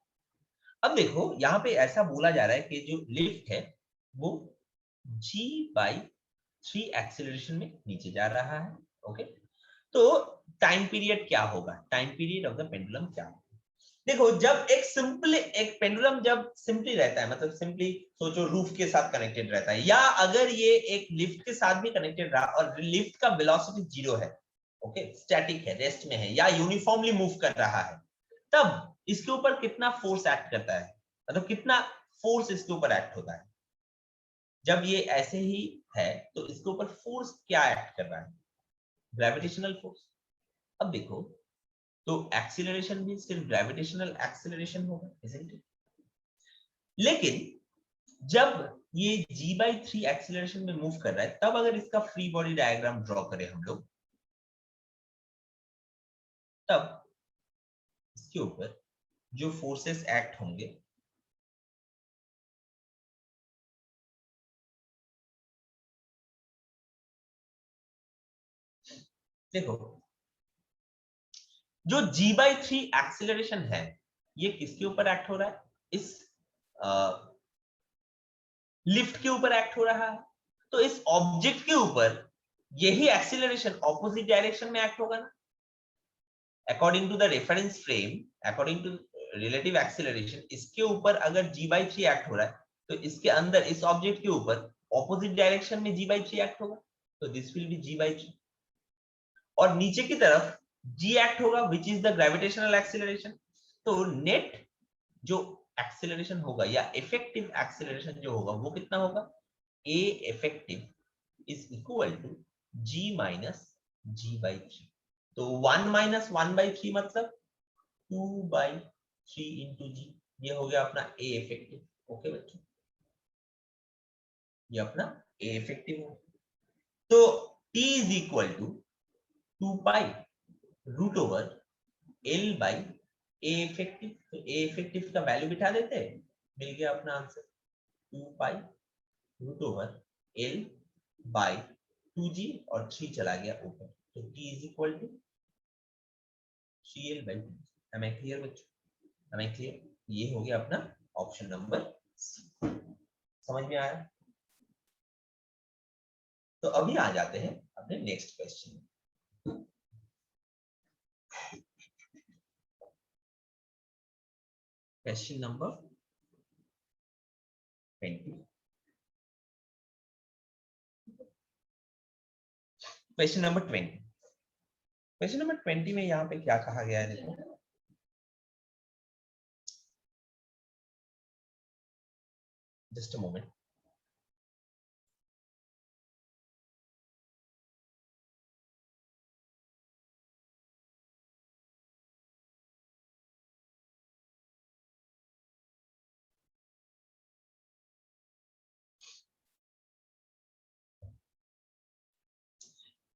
अब देखो यहां पे ऐसा बोला जा रहा है कि जो लिफ्ट है वो g by 3 एक्सेलरेशन में नीचे जा रहा है। ओके, तो टाइम पीरियड क्या होगा, time period of the pendulum क्या होगा। देखो जब एक पेंडुलम जब सिंपली रहता है, मतलब सिंपली सोचो रूफ के साथ कनेक्टेड रहता है, या अगर ये एक लिफ्ट के साथ भी कनेक्टेड रहा और लिफ्ट का वेलोसिटी 0 है, ओके स्टैटिक है, रेस्ट में है, या यूनिफॉर्मली मूव कर रहा है, तब इसके ऊपर कितना फोर्स एक्ट करता है, मतलब कितना फोर्स इसके ऊपर एक्ट होता है। जब ये ऐसे ही है तो इसके ऊपर फोर्स क्या एक्ट कर रहा है, ग्रेविटेशनल फोर्स। अब देखो तो एक्सीलरेशन भी सिर्फ ग्रेविटेशनल एक्सीलरेशन होगा, isn't it? लेकिन जब ये g/3 एक्सीलरेशन में मूव कर रहा है, तब अगर इसका फ्री बॉडी डायग्राम ड्रॉ करें हम लोग, तब इसके ऊपर जो फोर्सेस एक्ट होंगे, देखो जो g/3 एक्सीलरेशन है ये किसके ऊपर एक्ट हो रहा है, इस लिफ्ट के ऊपर एक्ट हो रहा है। तो इस ऑब्जेक्ट के ऊपर यही एक्सीलरेशन ऑपोजिट डायरेक्शन में एक्ट होगा ना, according to the reference frame, according to relative acceleration, इसके ऊपर अगर g/3 एक्ट हो रहा है तो इसके अंदर इस ऑब्जेक्ट के ऊपर ऑपोजिट डायरेक्शन में g/3 एक्ट होगा, तो दिस विल बी g/3। और नीचे की तरफ g एक्ट होगा which is the gravitational acceleration. तो नेट जो एक्सीलरेशन होगा या इफेक्टिव एक्सीलरेशन जो होगा वो कितना होगा, a effective is equal to g minus g/3। तो 1 minus 1/3 मतलब 2/3 into g, ये हो गया अपना a effective। ओके बच्चों, ये अपना a effective हो, तो t is equal to 2 pi root over l by a effective। तो a effective का वैल्यू बिठा देते हैं, मिल गया अपना answer 2 pi root over l by 2g, और 3 चला गया ऊपर, तो t is equal to 3l by 2। am I clear बच्चों, am I clear? ये हो गया अपना ऑप्शन नंबर सी। समझ में आया? तो अभी आ जाते हैं अपने next question. Question number 20। Question number 20, question number 20 में यहाँ पे क्या कहा गया है देखो, जस्ट अ मोमेंट।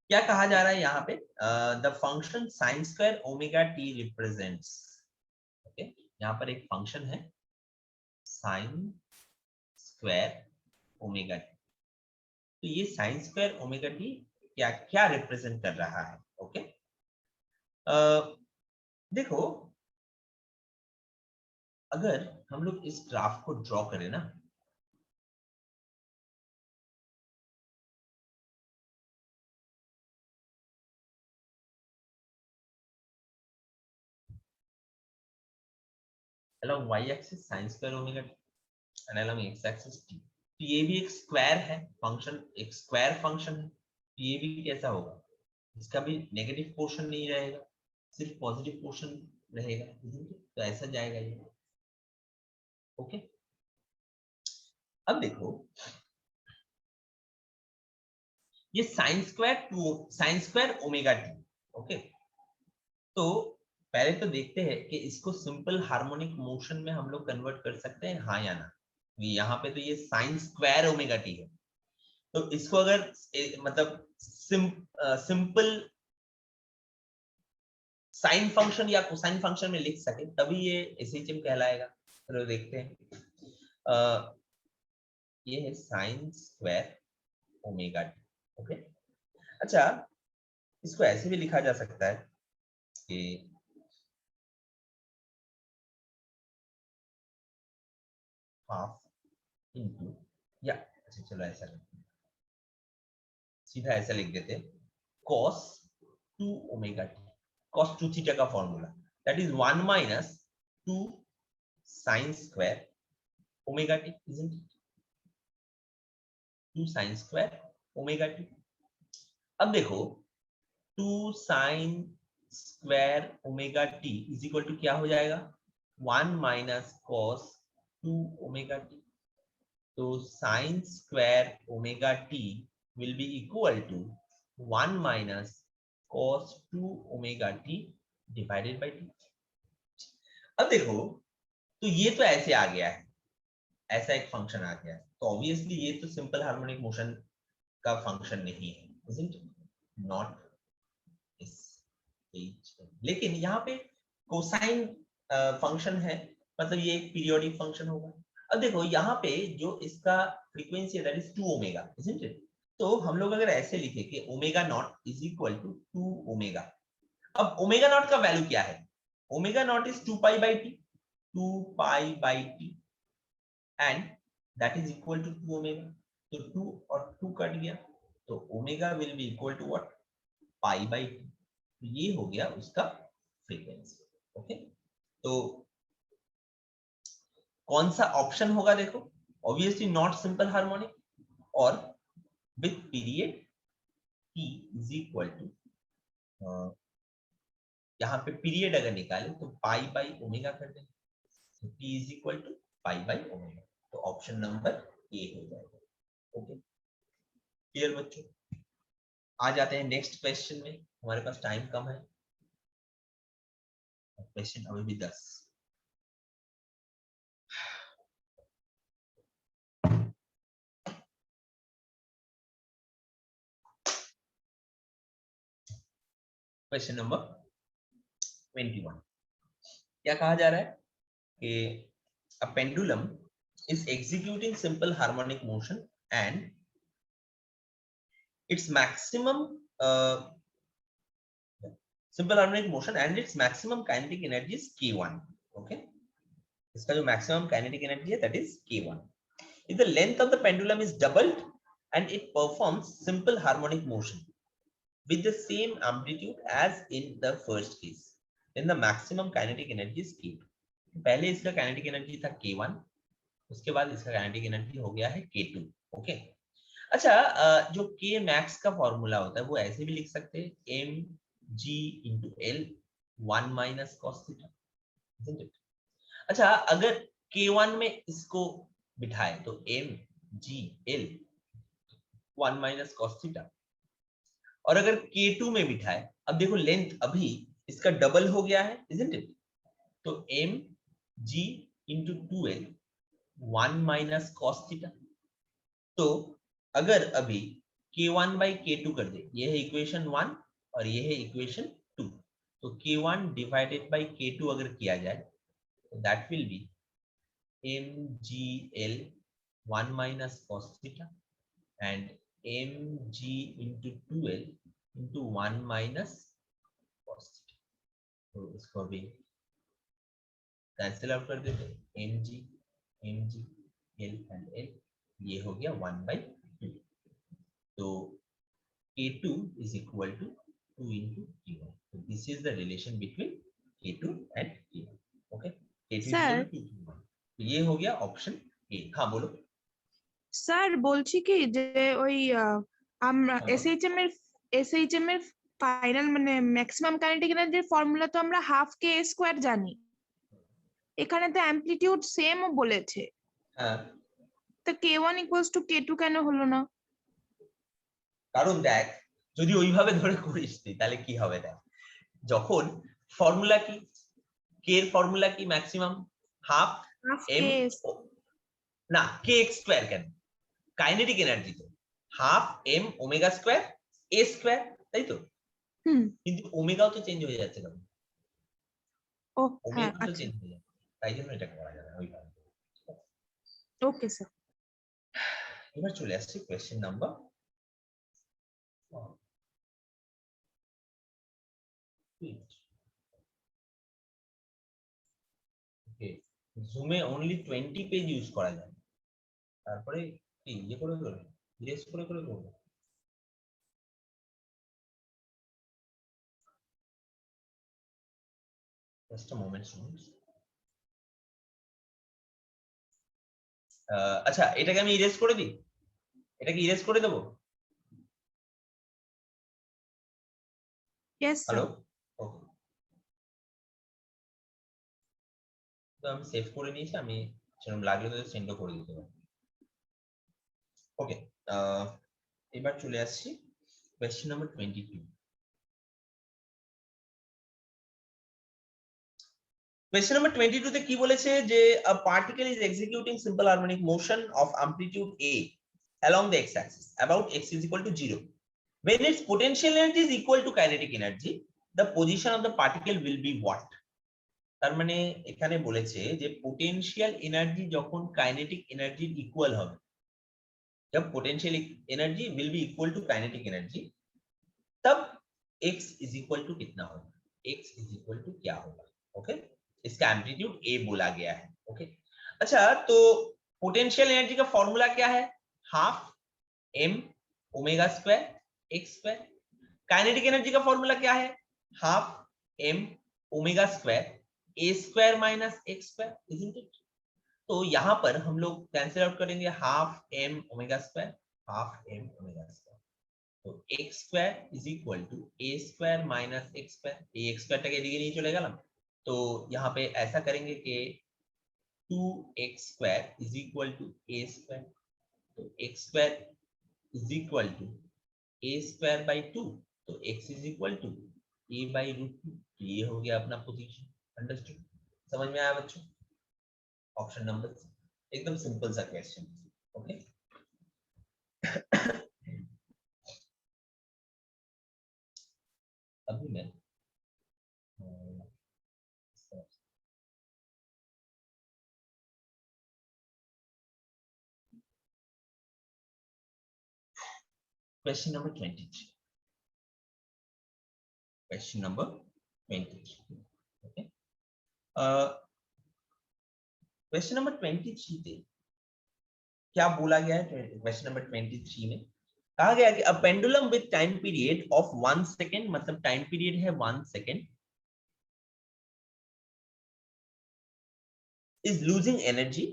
क्या कहा जा रहा है यहाँ पे? The function sine square omega T represents, okay, यहाँ पर एक फंक्शन है साइन स्क्वायर ओमेगा टी, तो ये साइन स्क्वायर ओमेगा टी क्या क्या रिप्रेजेंट कर रहा है? ओके, देखो अगर हम लोग इस ग्राफ को ड्रॉ करें ना, along y axis sin square omega t and along x axis t, तो ये भी एक स्क्वायर है फंक्शन, एक स्क्वायर फंक्शन है, तो ये भी कैसा होगा? इसका भी नेगेटिव पोर्शन नहीं रहेगा, सिर्फ पॉजिटिव पोर्शन रहेगा, तो ऐसा जाएगा ये। ओके, अब देखो ये sign square omega t, okay, तो पहले तो देखते हैं कि इसको सिंपल हार्मोनिक मोशन में हम लोग कन्वर्ट कर सकते हैं, हाँ या ना। यहाँ पे तो ये साइन स्क्वायर ओमेगा टी है, तो इसको अगर मतलब सिंपल साइन फंक्शन या कोसाइन फंक्शन में लिख सके तभी ये एसएचएम कहलाएगा। तो देखते हैं, ये है sign square omega t, okay. अच्छा, इसको ऐसे भी लिखा जा सकता है कि हाफ इनटू, या अच्छा चलो ऐसा सीधा ऐसा लिख देते हैं, cos 2 omega t, cos 2 theta का formula, that is 1 minus 2 sine square omega t, isn't it? 2 sine square omega t. अब देखो 2 sine square omega t is equal to क्या हो जाएगा? 1 माइनस cos 2 ओमेगा टी, तो sine square omega t will be equal to 1 minus cos 2 omega t divided by t। अब देखो तो ये तो ऐसे आ गया है, ऐसा एक फंक्शन आ गया है, तो ऑब्वियसली ये तो सिंपल हार्मोनिक मोशन का फंक्शन नहीं है, isn't it? Not इस लेकिन यहाँ पे कोसाइन फंक्शन है, मतलब ये एक पीरियोडिक फंक्शन होगा। अब देखो यहाँ पे जो इसका फ्रीक्वेंसी है that is 2 omega, isn't it? तो हम लोग अगर ऐसे लिखे कि omega not is equal to 2 omega, अब ओमेगा नॉट का वैल्यू क्या है? Omega not is 2 pi by t, 2 pi by t and that is equal to 2 omega, तो 2 और 2 कट गया, तो omega will be equal to what? Pi by T, तो ये हो गया उसका फ्रीक्वेंसी। ओके, तो कौन सा ऑप्शन होगा? देखो ऑब्वियसली नॉट सिंपल हार्मोनिक और with period t is equal to, यहाँ पे पीरियड अगर निकाले तो पाई बाई ओमेगा कर देंगे, तो t is equal to pi by omega, तो ऑप्शन नंबर ए हो जाएगा। ओके, क्लियर बच्चों? आ जाते हैं नेक्स्ट क्वेश्चन में, हमारे पास टाइम कम है, क्वेश्चन अभी भी 10। क्वेश्चन नंबर 21, क्या कहा जा रहा है कि a pendulum is executing simple harmonic motion and its maximum simple harmonic motion and its maximum kinetic energy is k1, okay, इसका जो maximum kinetic energy है that is k1, if the length of the pendulum is doubled and it performs simple harmonic motion with the same amplitude as in the first case, then the maximum kinetic energy is k2। पहले इसका kinetic energy था k1, उसके बाद इसका kinetic energy हो गया है k2। Okay, अच्छा, जो k max का फॉर्मूला होता है वो ऐसे भी लिख सकते हैं, mg into l 1 minus cos theta, isn't it? अच्छा, अगर k1 में इसको बिठाए तो mg l 1 minus cos theta, और अगर k2 में बिठाए, अब देखो लेंथ अभी इसका डबल हो गया है, isn't it? तो mg into 2l 1 minus cos theta, तो अगर अभी K1 by K2 कर दे, ये है इक्वेशन 1 और ये है इक्वेशन 2। तो K1 डिवाइडेड बाय K2 अगर किया जाए तो that will B mgl 1 minus cos theta and mg into 2l into 1 minus cos theta। तो इसको भी कैंसिल आउट कर देते, mg mg l and l, ये हो गया 1 by 2। तो K2 is equal to 2 into K1। So this is the relation between K2 and K1। Okay, K2 is equal Sir, to 2 to 1। तो ये हो गया ऑप्शन ए। हाँ बोलो। স্যার বলছি কি যে ওই আমরা हाँ, এসএইচএম এর ফাইনাল মানে ম্যাক্সিমাম কাইনেটিক এনার্জির ফর্মুলা তো আমরা হাফ কে স্কয়ার জানি, এখানে তো অ্যামপ্লিটিউড সেমও বলেছে, हाँ, তো k1 ইকুয়ালস টু k2 কেন হলো না? কারণ দেখ যদি ওইভাবে ধরে করিস তুই তাহলে কি হবে, দেখ যখন ফর্মুলা কি, কে এর ফর্মুলা কি ম্যাক্সিমাম হাফ হাফ এম, কে না কে এক্স স্কয়ার, কেন কাইনেটিক এনার্জি তো হাফ এম ওমেগা স্কয়ার এ স্কয়ার, তাই তো? হুম কিন্তু ওমেগাও তো চেঞ্জ হয়ে যাচ্ছে, কারণ ও হ্যাঁ ওমেগা তো আচ্ছা চেঞ্জ হয়ে যাচ্ছে, তাই জন্য এটা করা যাবে না ওইভাবে। Okay sir. এবার চলে আসছে কোয়েশ্চেন নাম্বার জুমে অনলি 20 পেজ ইউজ করা যায়, তারপরে কি ইয়ে করে করে ইরেজ করে করে করবো। Just a moment students. আচ্ছা এটাকে আমি ইরেজ করে দিই, এটাকে ইরেজ করে দেবো। Yes sir. হ্যালো, ওকে, তো আমি সেভ করে নিয়েছি, আমি সেরকম লাগলে তো সেন্ডও করে দিতে পারি। ওকে, এবার চলে আসছি কোয়েশ্চেন নাম্বার 22। Question number 22 তে কি বলেছে যে a particle is executing simple harmonic motion of amplitude a along the x-axis about x is equal to 0. When its potential energy is equal to kinetic energy, the position of the particle will be what? তার মানে এখানে বলেছে যে potential energy যখন kinetic energy equal হবে, जब potential energy will be equal to kinetic energy, तब x is equal to कितना होगा, x is equal to क्या होगा? ओके, इसका एम्पलीट्यूड a बोला गया है। ओके, अच्छा तो पोटेंशियल एनर्जी का फॉर्मूला क्या है, half m omega square x square. Kinetic energy का फॉर्मूला क्या है, half m omega square a square minus x square, isn't it? तो यहां पर हम लोग कैंसिल आउट करेंगे, half m omega square half m omega square, तो x square is equal to a square minus x square, ये x square टके एदिके नहीं चलेगा ना, तो यहाँ पे ऐसा करेंगे कि 2x square is equal to a square, तो x square is equal to a square by 2, तो x is equal to a by √2। तो ये हो गया अपना पोजीशन। अंडरस्टूड, समझ में आया बच्चों? ऑप्शन नंबर सी, एकदम सिंपल सा क्वेश्चन। ओके, अभी मैं question number 23, question number 23। okay, question number 23 पे क्या बोला गया है? question number 23 में कहा गया कि a pendulum with time period of 1 second, मतलब टाइम पीरियड है 1 second, is losing energy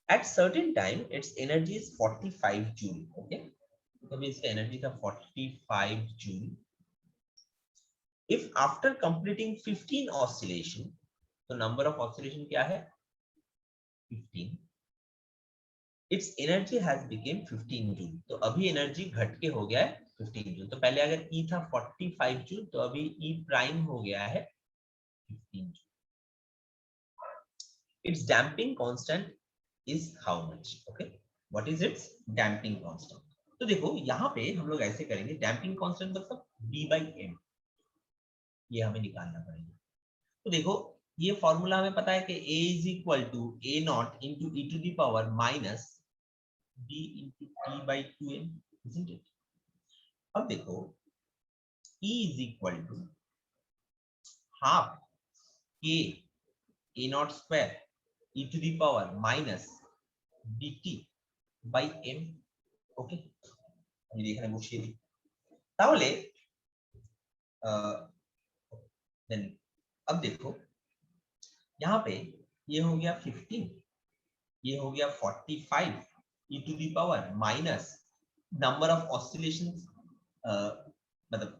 at certain time, its energy is 45 joule। okay, तभी इसका एनर्जी था 45 joule. if after completing 15 oscillation, तो नंबर ऑफ ऑसिलेशन क्या है 15, its energy has become 15 joule, तो अभी एनर्जी घट के हो गया है 15 जूल। तो पहले अगर E था 45 जूल, तो अभी E प्राइम हो गया है 15 joule. its damping constant is how much? okay, what is its damping constant? तो देखो यहाँ पे हम लोग ऐसे करेंगे, डैम्पिंग कांस्टेंट मतलब d by m, ये हमें निकालना पड़ेगा। तो देखो ये फॉर्मूला हमें पता है कि a is equal to a not into e to the power minus b into t by 2m, isn't it? अब देखो e is equal to half k a not square e to the power minus dt by m। Okay, আমি এখানে বসিয়ে দিই। তাহলে then अब देखो यहाँ पे ये हो गया 15, ये हो गया 45 e to the power minus number of oscillation मतलब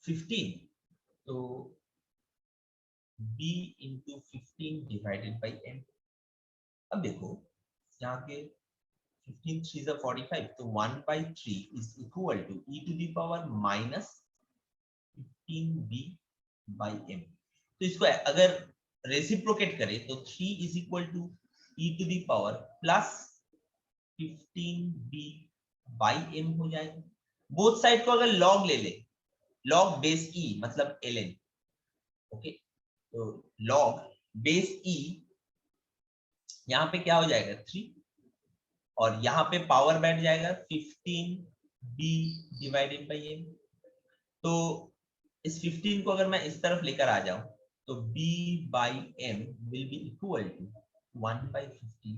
15, तो b into 15 divided by m। अब देखो यहाँ के 15 3 is 45, तो 1 by 3 is equal to e to the power minus 15b by m। तो इसको अगर रेसिप्रोकेट करें तो 3 is equal to e to the power plus 15b by m हो जाएगा। बोथ साइड को अगर लॉग ले ले, लॉग बेस e मतलब ln, ओके, तो लॉग बेस e यहाँ पे क्या हो जाएगा 3, और यहाँ पे पावर बैठ जाएगा 15b डिवाइडेड बाई m। तो इस 15 को अगर मैं इस तरफ लेकर आ जाऊं तो b by m will be equal to 1 by 15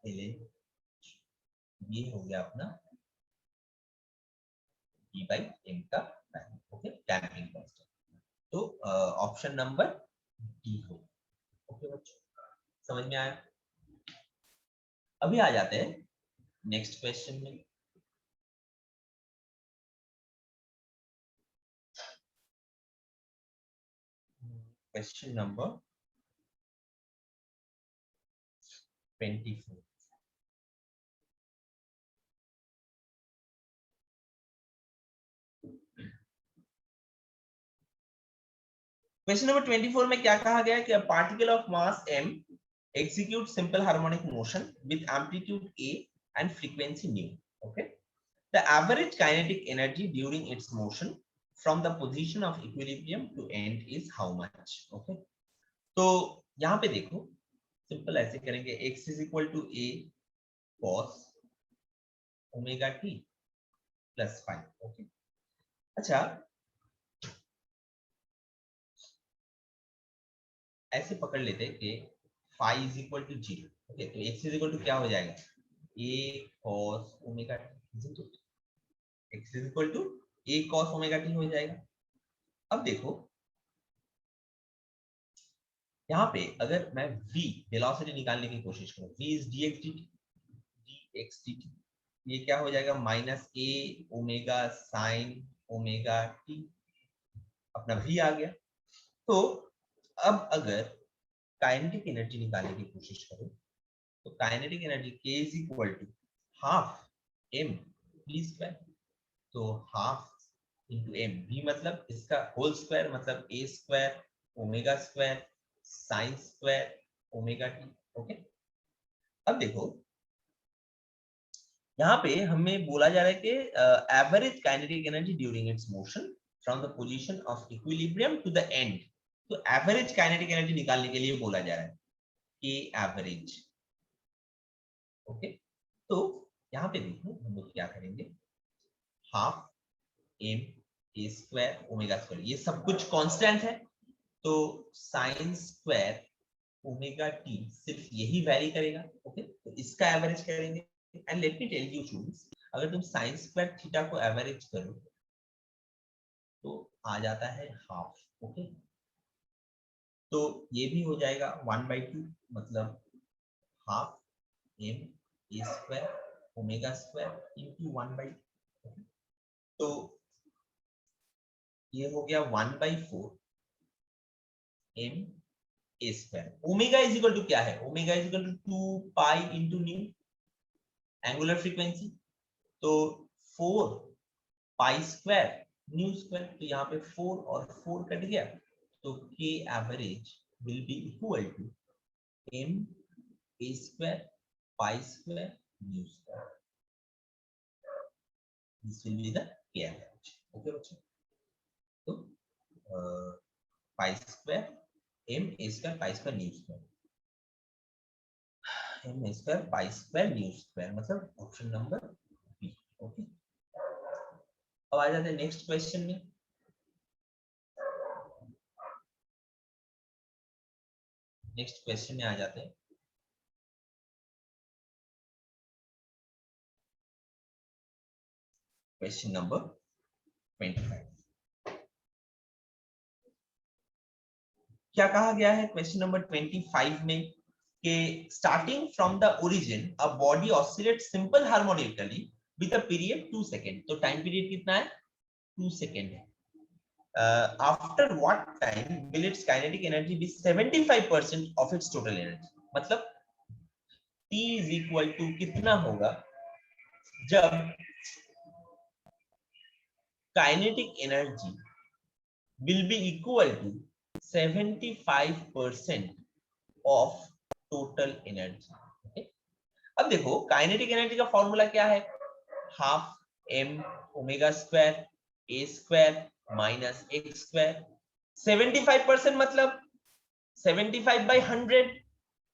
ln। ये हो गया अपना b बाई m का वैल्यू, ओके, डैम्पिंग कांस्टेंट। तो ऑप्शन नंबर डी हो। ओके बच्चों, समझ में आया? अभी आ जाते हैं नेक्स्ट क्वेश्चन में। Question number 24। क्वेश्चन नंबर 24 में क्या कहा गया है कि a particle of mass m executes simple harmonic motion with amplitude a and frequency nu. Okay, the average kinetic energy during its motion from the position of equilibrium to end is how much? Okay, तो यहाँ पे देखो simple ऐसे करेंगे, x is equal to a cos omega t plus phi। Okay, अच्छा ऐसे पकड़ लेते हैं कि phi is equal to 0। Okay, तो x is equal to क्या हो जाएगा a cos omega t, x is equal to a cos omega t हो जाएगा। अब देखो यहाँ पे अगर मैं v वेलोसिटी निकालने की कोशिश करूं, v is dx dt, ये क्या हो जाएगा minus a omega sine omega t, अपना v आ गया। तो अब अगर काइनेटिक एनर्जी निकालने की कोशिश करो तो kinetic energy k is equal to half m v square, तो हाफ इंटू m, v मतलब इसका होल स्क्वायर मतलब a square omega square sine square omega t। Okay, अब देखो यहाँ पे हमें बोला जा रहा है कि average kinetic energy during its motion from the position of equilibrium to the end. तो एवरेज काइनेटिक एनर्जी निकालने के लिए बोला जा रहा है कि एवरेज। ओके, तो यहाँ पे देखो हम लोग क्या करेंगे, half m a square omega square, ये सब कुछ कांस्टेंट है, तो साइन स्क्वायर ओमेगा t सिर्फ यही वैरी करेगा। ओके, तो इसका एवरेज करेंगे। And let me tell you students, अगर तुम साइन स्क्वायर थीटा को एवरेज करो तो आ जाता है हाफ। ओके, तो ये भी हो जाएगा 1/2 मतलब half m a square omega square into 1/2। तो ये हो गया 1/4 m a square. Omega is equal to क्या है, omega is equal to 2 pi into nu angular frequency, तो 4 पाई स्क्वायर न्यू स्क्वायर, तो यहाँ पे 4 और 4 कट गया, तो k average will be equal to m a square pi square nu square. This will be the k average. Okay बच्चों, तो pi square m a square pi square nu square, m a square pi square nu square, मतलब option number B. Okay, अब आ जाते हैं next question में। Next question में आ जाते हैं। Question number 25। क्या कहा गया है क्वेश्चन नंबर 25 में कि starting from the origin a body oscillates simple harmonically with a period 2 second. तो टाइम पीरियड कितना है? 2 सेकंड है। After what time will its kinetic energy be 75% of its total energy. मतलब T इज इक्वल टू कितना होगा जब kinetic energy will be equal to 75% of total energy। okay? अब देखो काइनेटिक एनर्जी का फॉर्मूला क्या है? Half m omega square a square minus x square. 75% मतलब 75/100,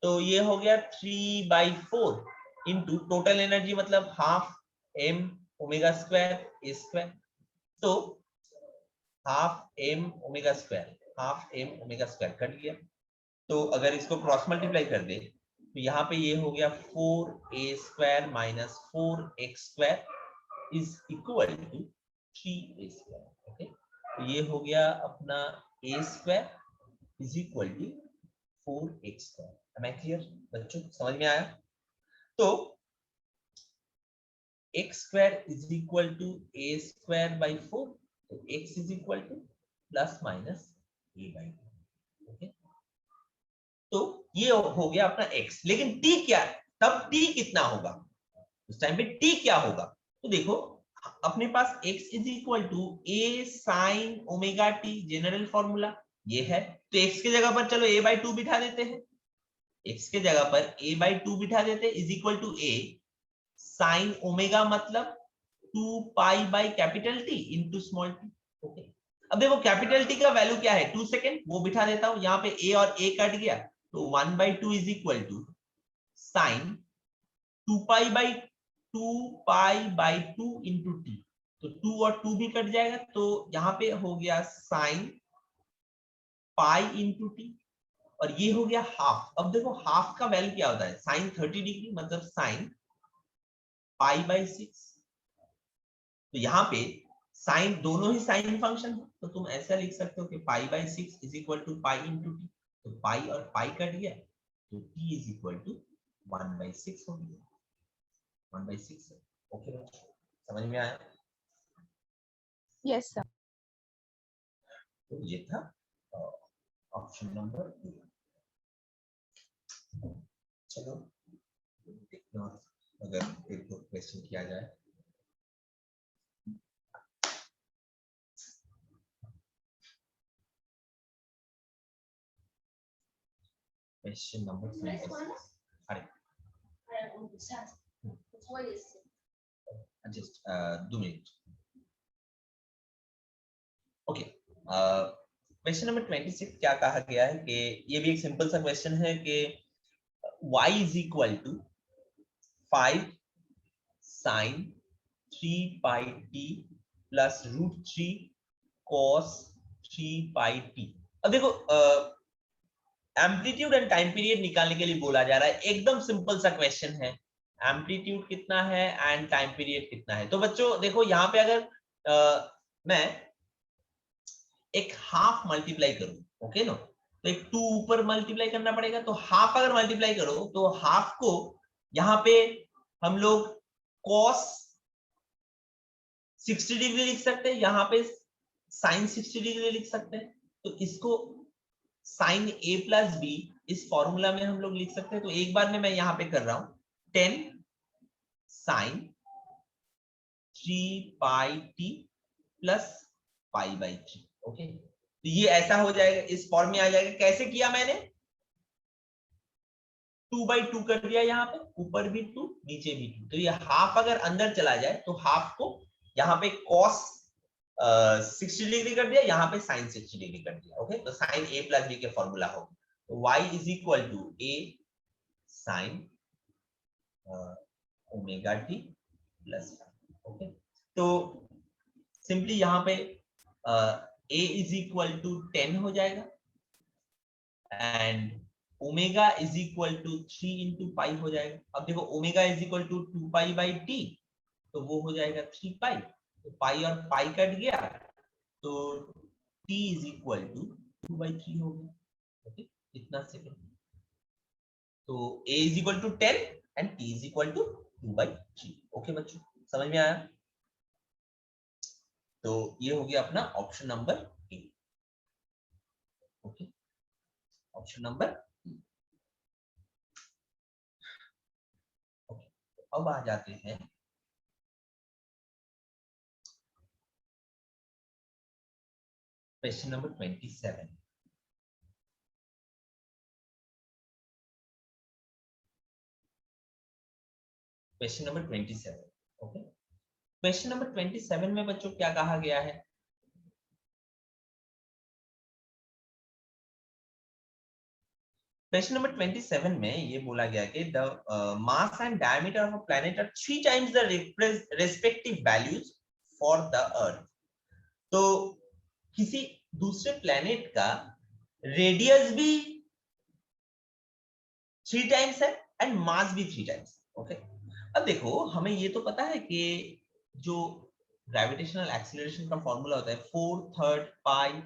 तो ये हो गया 3/4 इंटू टोटल एनर्जी मतलब half m omega square a square. तो half m omega square cut गया, तो अगर इसको क्रॉस मल्टीप्लाई कर दे तो यहाँ पे ये हो गया 4a square minus 4x square is equal to 3a square. Okay, तो ये हो गया अपना a square is equal to 4x square. Am I clear बच्चों, समझ में आया? तो x square is equal to a square by 4, तो x is equal to plus minus a/2। Okay, तो ये हो गया अपना x। लेकिन t क्या है? तब t कितना होगा उस टाइम पे? t क्या होगा? तो देखो अपने पास x is equal to a sine omega t, general formula ये है। तो x की जगह पर चलो a/2 बिठा देते हैं, x के जगह पर a/2 बिठा देते हैं is equal to a sine omega मतलब 2 pi by capital T into small t। Okay, अब देखो कैपिटल T का वैल्यू क्या है? 2 सेकेंड, वो बिठा देता हूं। यहाँ पे a और a कट गया, तो 1/2 is equal to sine 2 pi by 2 into t। तो 2 और 2 भी कट जाएगा, तो यहाँ पे हो गया साइन पाई इंटू t, और ये हो गया हाफ। अब देखो हाफ का वैल्यू क्या होता है? साइन 30 डिग्री, मतलब साइन π/6। तो यहाँ पे साइन, दोनों ही साइन फंक्शन है, तो तुम ऐसा लिख सकते हो कि π/6 is equal to pi into t. तो पाई और पाई कट गया, तो t इज इक्वल टू 1/6 हो गया। 1/6। ओके, समझ में आया? Yes sir. तो ये था ऑप्शन नंबर 2। चलो देखना अगर एक दो क्वेश्चन किया जाए। Question number 26। अरे just 2 minute. Okay, question number 26 क्या कहा गया है कि ये भी एक सिंपल सा क्वेश्चन है कि y is equal to 5 sine 3 pi t plus √3 cos 3 pi t। अब देखो एम्पलीट्यूड एंड टाइम पीरियड निकालने के लिए बोला जा रहा है। एकदम सिंपल सा क्वेश्चन है, एम्पलीट्यूड कितना है एंड टाइम पीरियड कितना है। तो बच्चों देखो यहाँ पे अगर मैं एक हाफ मल्टीप्लाई करूं, ओके ना, तो एक 2 ऊपर मल्टीप्लाई करना पड़ेगा। तो हाफ अगर मल्टीप्लाई करो तो हाफ को यहाँ पे हम लोग cos 60 डिग्री लिख सकते हैं, यहाँ पे साइन 60 डिग्री लिख सकते हैं। तो इसको साइन a प्लस बी इस फॉर्मूला में हम लोग लिख सकते हैं। तो एक बार में मैं यहाँ पे कर रहा हूं 10 sign 3 pi t plus π/3। Okay, तो ये ऐसा हो जाएगा, इस फॉर्म में आ जाएगा। कैसे किया मैंने? 2/2 कर दिया, यहाँ पे ऊपर भी 2 नीचे भी 2। तो ये हाफ अगर अंदर चला जाए तो हाफ को यहाँ पे cos 60 डिग्री कर दिया, यहाँ पे sin 60 डिग्री कर दिया। ओके, तो sin a प्लस b के फॉर्मूला होगा, तो y is equal to a sin omega t plus. Okay, तो सिंपली यहाँ पे a इज इक्वल टू 10 हो जाएगा and omega is equal to 3 into pi हो जाएगा। अब देखो omega is equal to 2 pi by T, तो वो हो जाएगा 3 पाई, तो पाई और पाई कट गया, तो t is equal to 2 by 3 हो गया। ओके, इतना सेकंड, तो a is equal to 10 and t is equal to 2 by 3। Okay बच्चों, समझ में आया? तो ये हो गया अपना option number A. Okay, option number. Okay, अब आ जाते हैं question number 27। Question number 27। Okay, question number 27 में बच्चों क्या कहा गया है? क्वेश्चन नंबर 27 में ये बोला गया कि the mass and diameter of a planet are 3 times the respective values for the earth. तो किसी दूसरे प्लैनेट का रेडियस भी 3 टाइम्स है एंड मास भी 3 टाइम्स। ओके, अब देखो हमें ये तो पता है कि जो ग्रेविटेशनल एक्सीलरेशन का फॉर्मूला होता है 4/3 पाई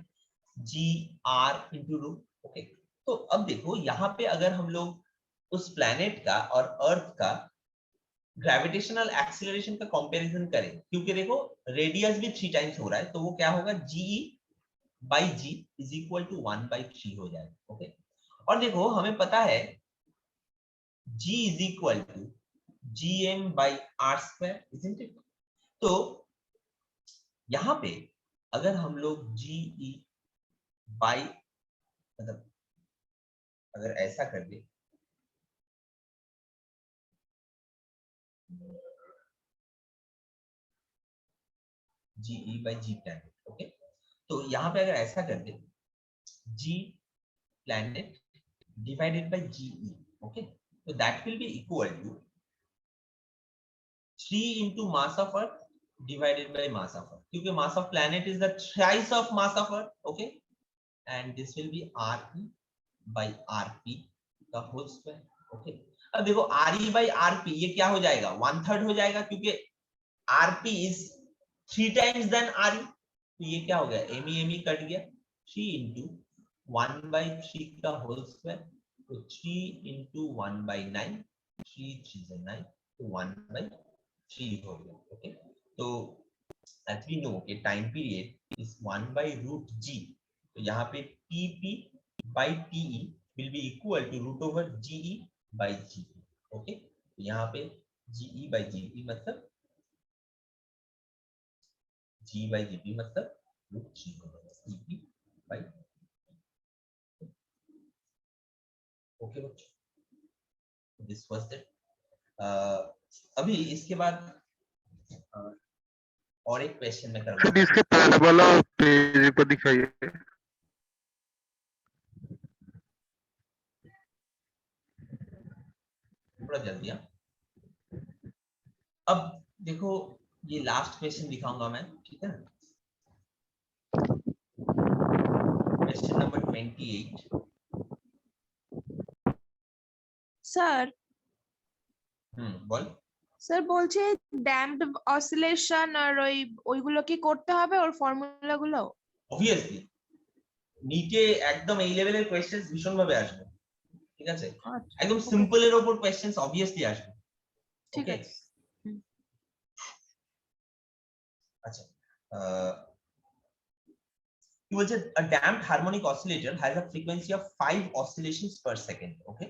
जी आर इंटू रू। ओके, तो अब देखो यहाँ पे अगर हम लोग उस प्लैनेट का और अर्थ का ग्रेविटेशनल एक्सीलरेशन का कंपैरिजन करें, क्योंकि देखो रेडियस भी 3 टाइम्स हो रहा है, तो वो क्या होगा, g e by g is equal to 1/3 हो जाएगा। ओके, और देखो हमें पता है g is equal to gm by R square, isn't it? तो यहां पे अगर हम लोग जीई बाई, मतलब अगर ऐसा कर दे, g e by g planet. Okay, तो यहां पे अगर ऐसा कर दे, g planet divided by g e, okay, तो that will be equal to 3 into mass of earth divided by mass of earth, क्योंकि mass of planet is the thrice of mass of earth। okay, and this will be re by rp का whole square. Okay, अब देखो re by rp ये क्या हो जाएगा, 1/3 हो जाएगा, क्योंकि rp is 3 times than re, तो ये क्या हो गया, me कट गया, 3 into 1/3 का होल स्क्वायर, तो 3 into 1/9, 3 3 is 9, तो 1/3 हो गया। ओके, तो as we know कि टाइम पीरियड is 1/√g, तो यहाँ पे tp by te will be equal to root over ge by gp। Okay, तो यहाँ पे ge by gp मतलब g by gp मतलब √3 होगा, tp by। ओके बच्चों, दिस वाज दैट। अभी इसके बाद और एक क्वेश्चन में करवाऊंगा। इसके पहले वाला पेज को दिखाइए। थोड़ा जल्दी। अब देखो ये लास्ट क्वेश्चन दिखाऊंगा मैं, ठीक है? Question number 28। স্যার বল। স্যার বলছে ড্যাম্পড অসিলেশন আর ওইগুলো কি করতে হবে ওর ফর্মুলা গুলো? অবভিয়াসলি নিচে একদম এই লেভেলের কোশ্চেন্স ভীষণ ভাবে আসবে, ঠিক আছে? একদম সিম্পল এর উপর কোশ্চেন্স অবভিয়াসলি আসবে। ঠিক ওকে, আছে। আচ্ছা, কি বলছে, a damped harmonic oscillator has a frequency of 5 oscillations per second। ওকে,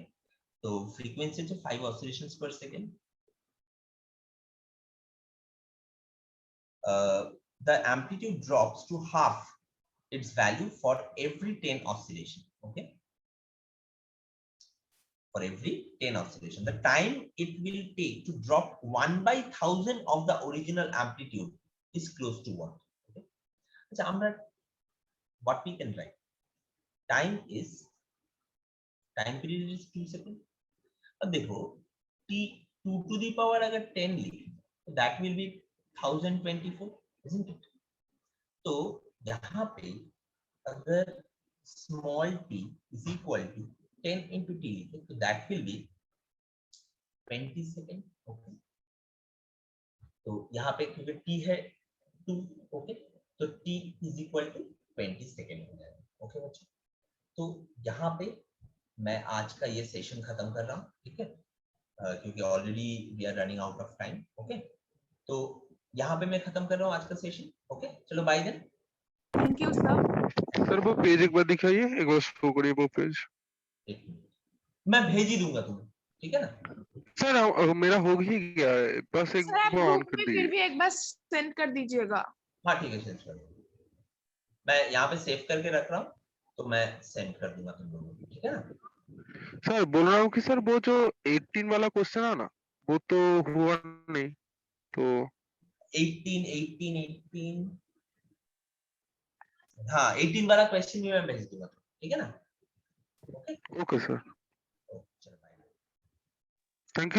তো ফ্রিকোয়েন্সি হচ্ছে 5 oscillations per second। The amplitude drops to half its value for every 10 oscillation। Okay, for every 10 oscillation, the time it will take to drop 1/1000 of the original amplitude is close to 1. Okay? अच्छा আমরা what we can write, time period is 2 seconds. अब देखो t 2 to the power अगर 10 लिखे तो that will be 1024, isn't it? तो यहाँ पे अगर small t is equal to 10 into t लिखे तो that will be 20 second. Okay, तो यहाँ पे क्योंकि t है 2, ओके, तो t is equal to 20 second हो जाएगा. ओके बच्चों, तो यहाँ पे मैं आज का ये सेशन खत्म कर रहा हूँ, ठीक है, क्योंकि already we are running out of time. Okay, तो यहाँ पे मैं खत्म कर रहा हूँ आज का सेशन. ओके, चलो bye then. Thank you sir. Sir वो पेज एक बार दिखाइए, एक बार शो करिए वो पेज. एक मिनट, मैं भेज ही दूंगा तुम्हें, ठीक है ना. सर मेरा हो ही गया है, बस एक सर आप बार ऑन ग्रुप कर में फिर दीजिए. भी एक बार सेंड कर दीजिएगा. हाँ ठीक है, सेंड कर दूंगा. मैं यहाँ पे सेव करके रख रहा हूँ, तो मैं सेंड कर दूंगा तुम लोगों को, ठीक है ना. सर बोल रहा हूँ कि सर वो जो 18 वाला क्वेश्चन है ना, वो तो हुआ नहीं, तो 18 हाँ 18 वाला क्वेश्चन भी मैं भेज दूंगा, ठीक है ना. ओके ओके सर, चलो बाय. Thank you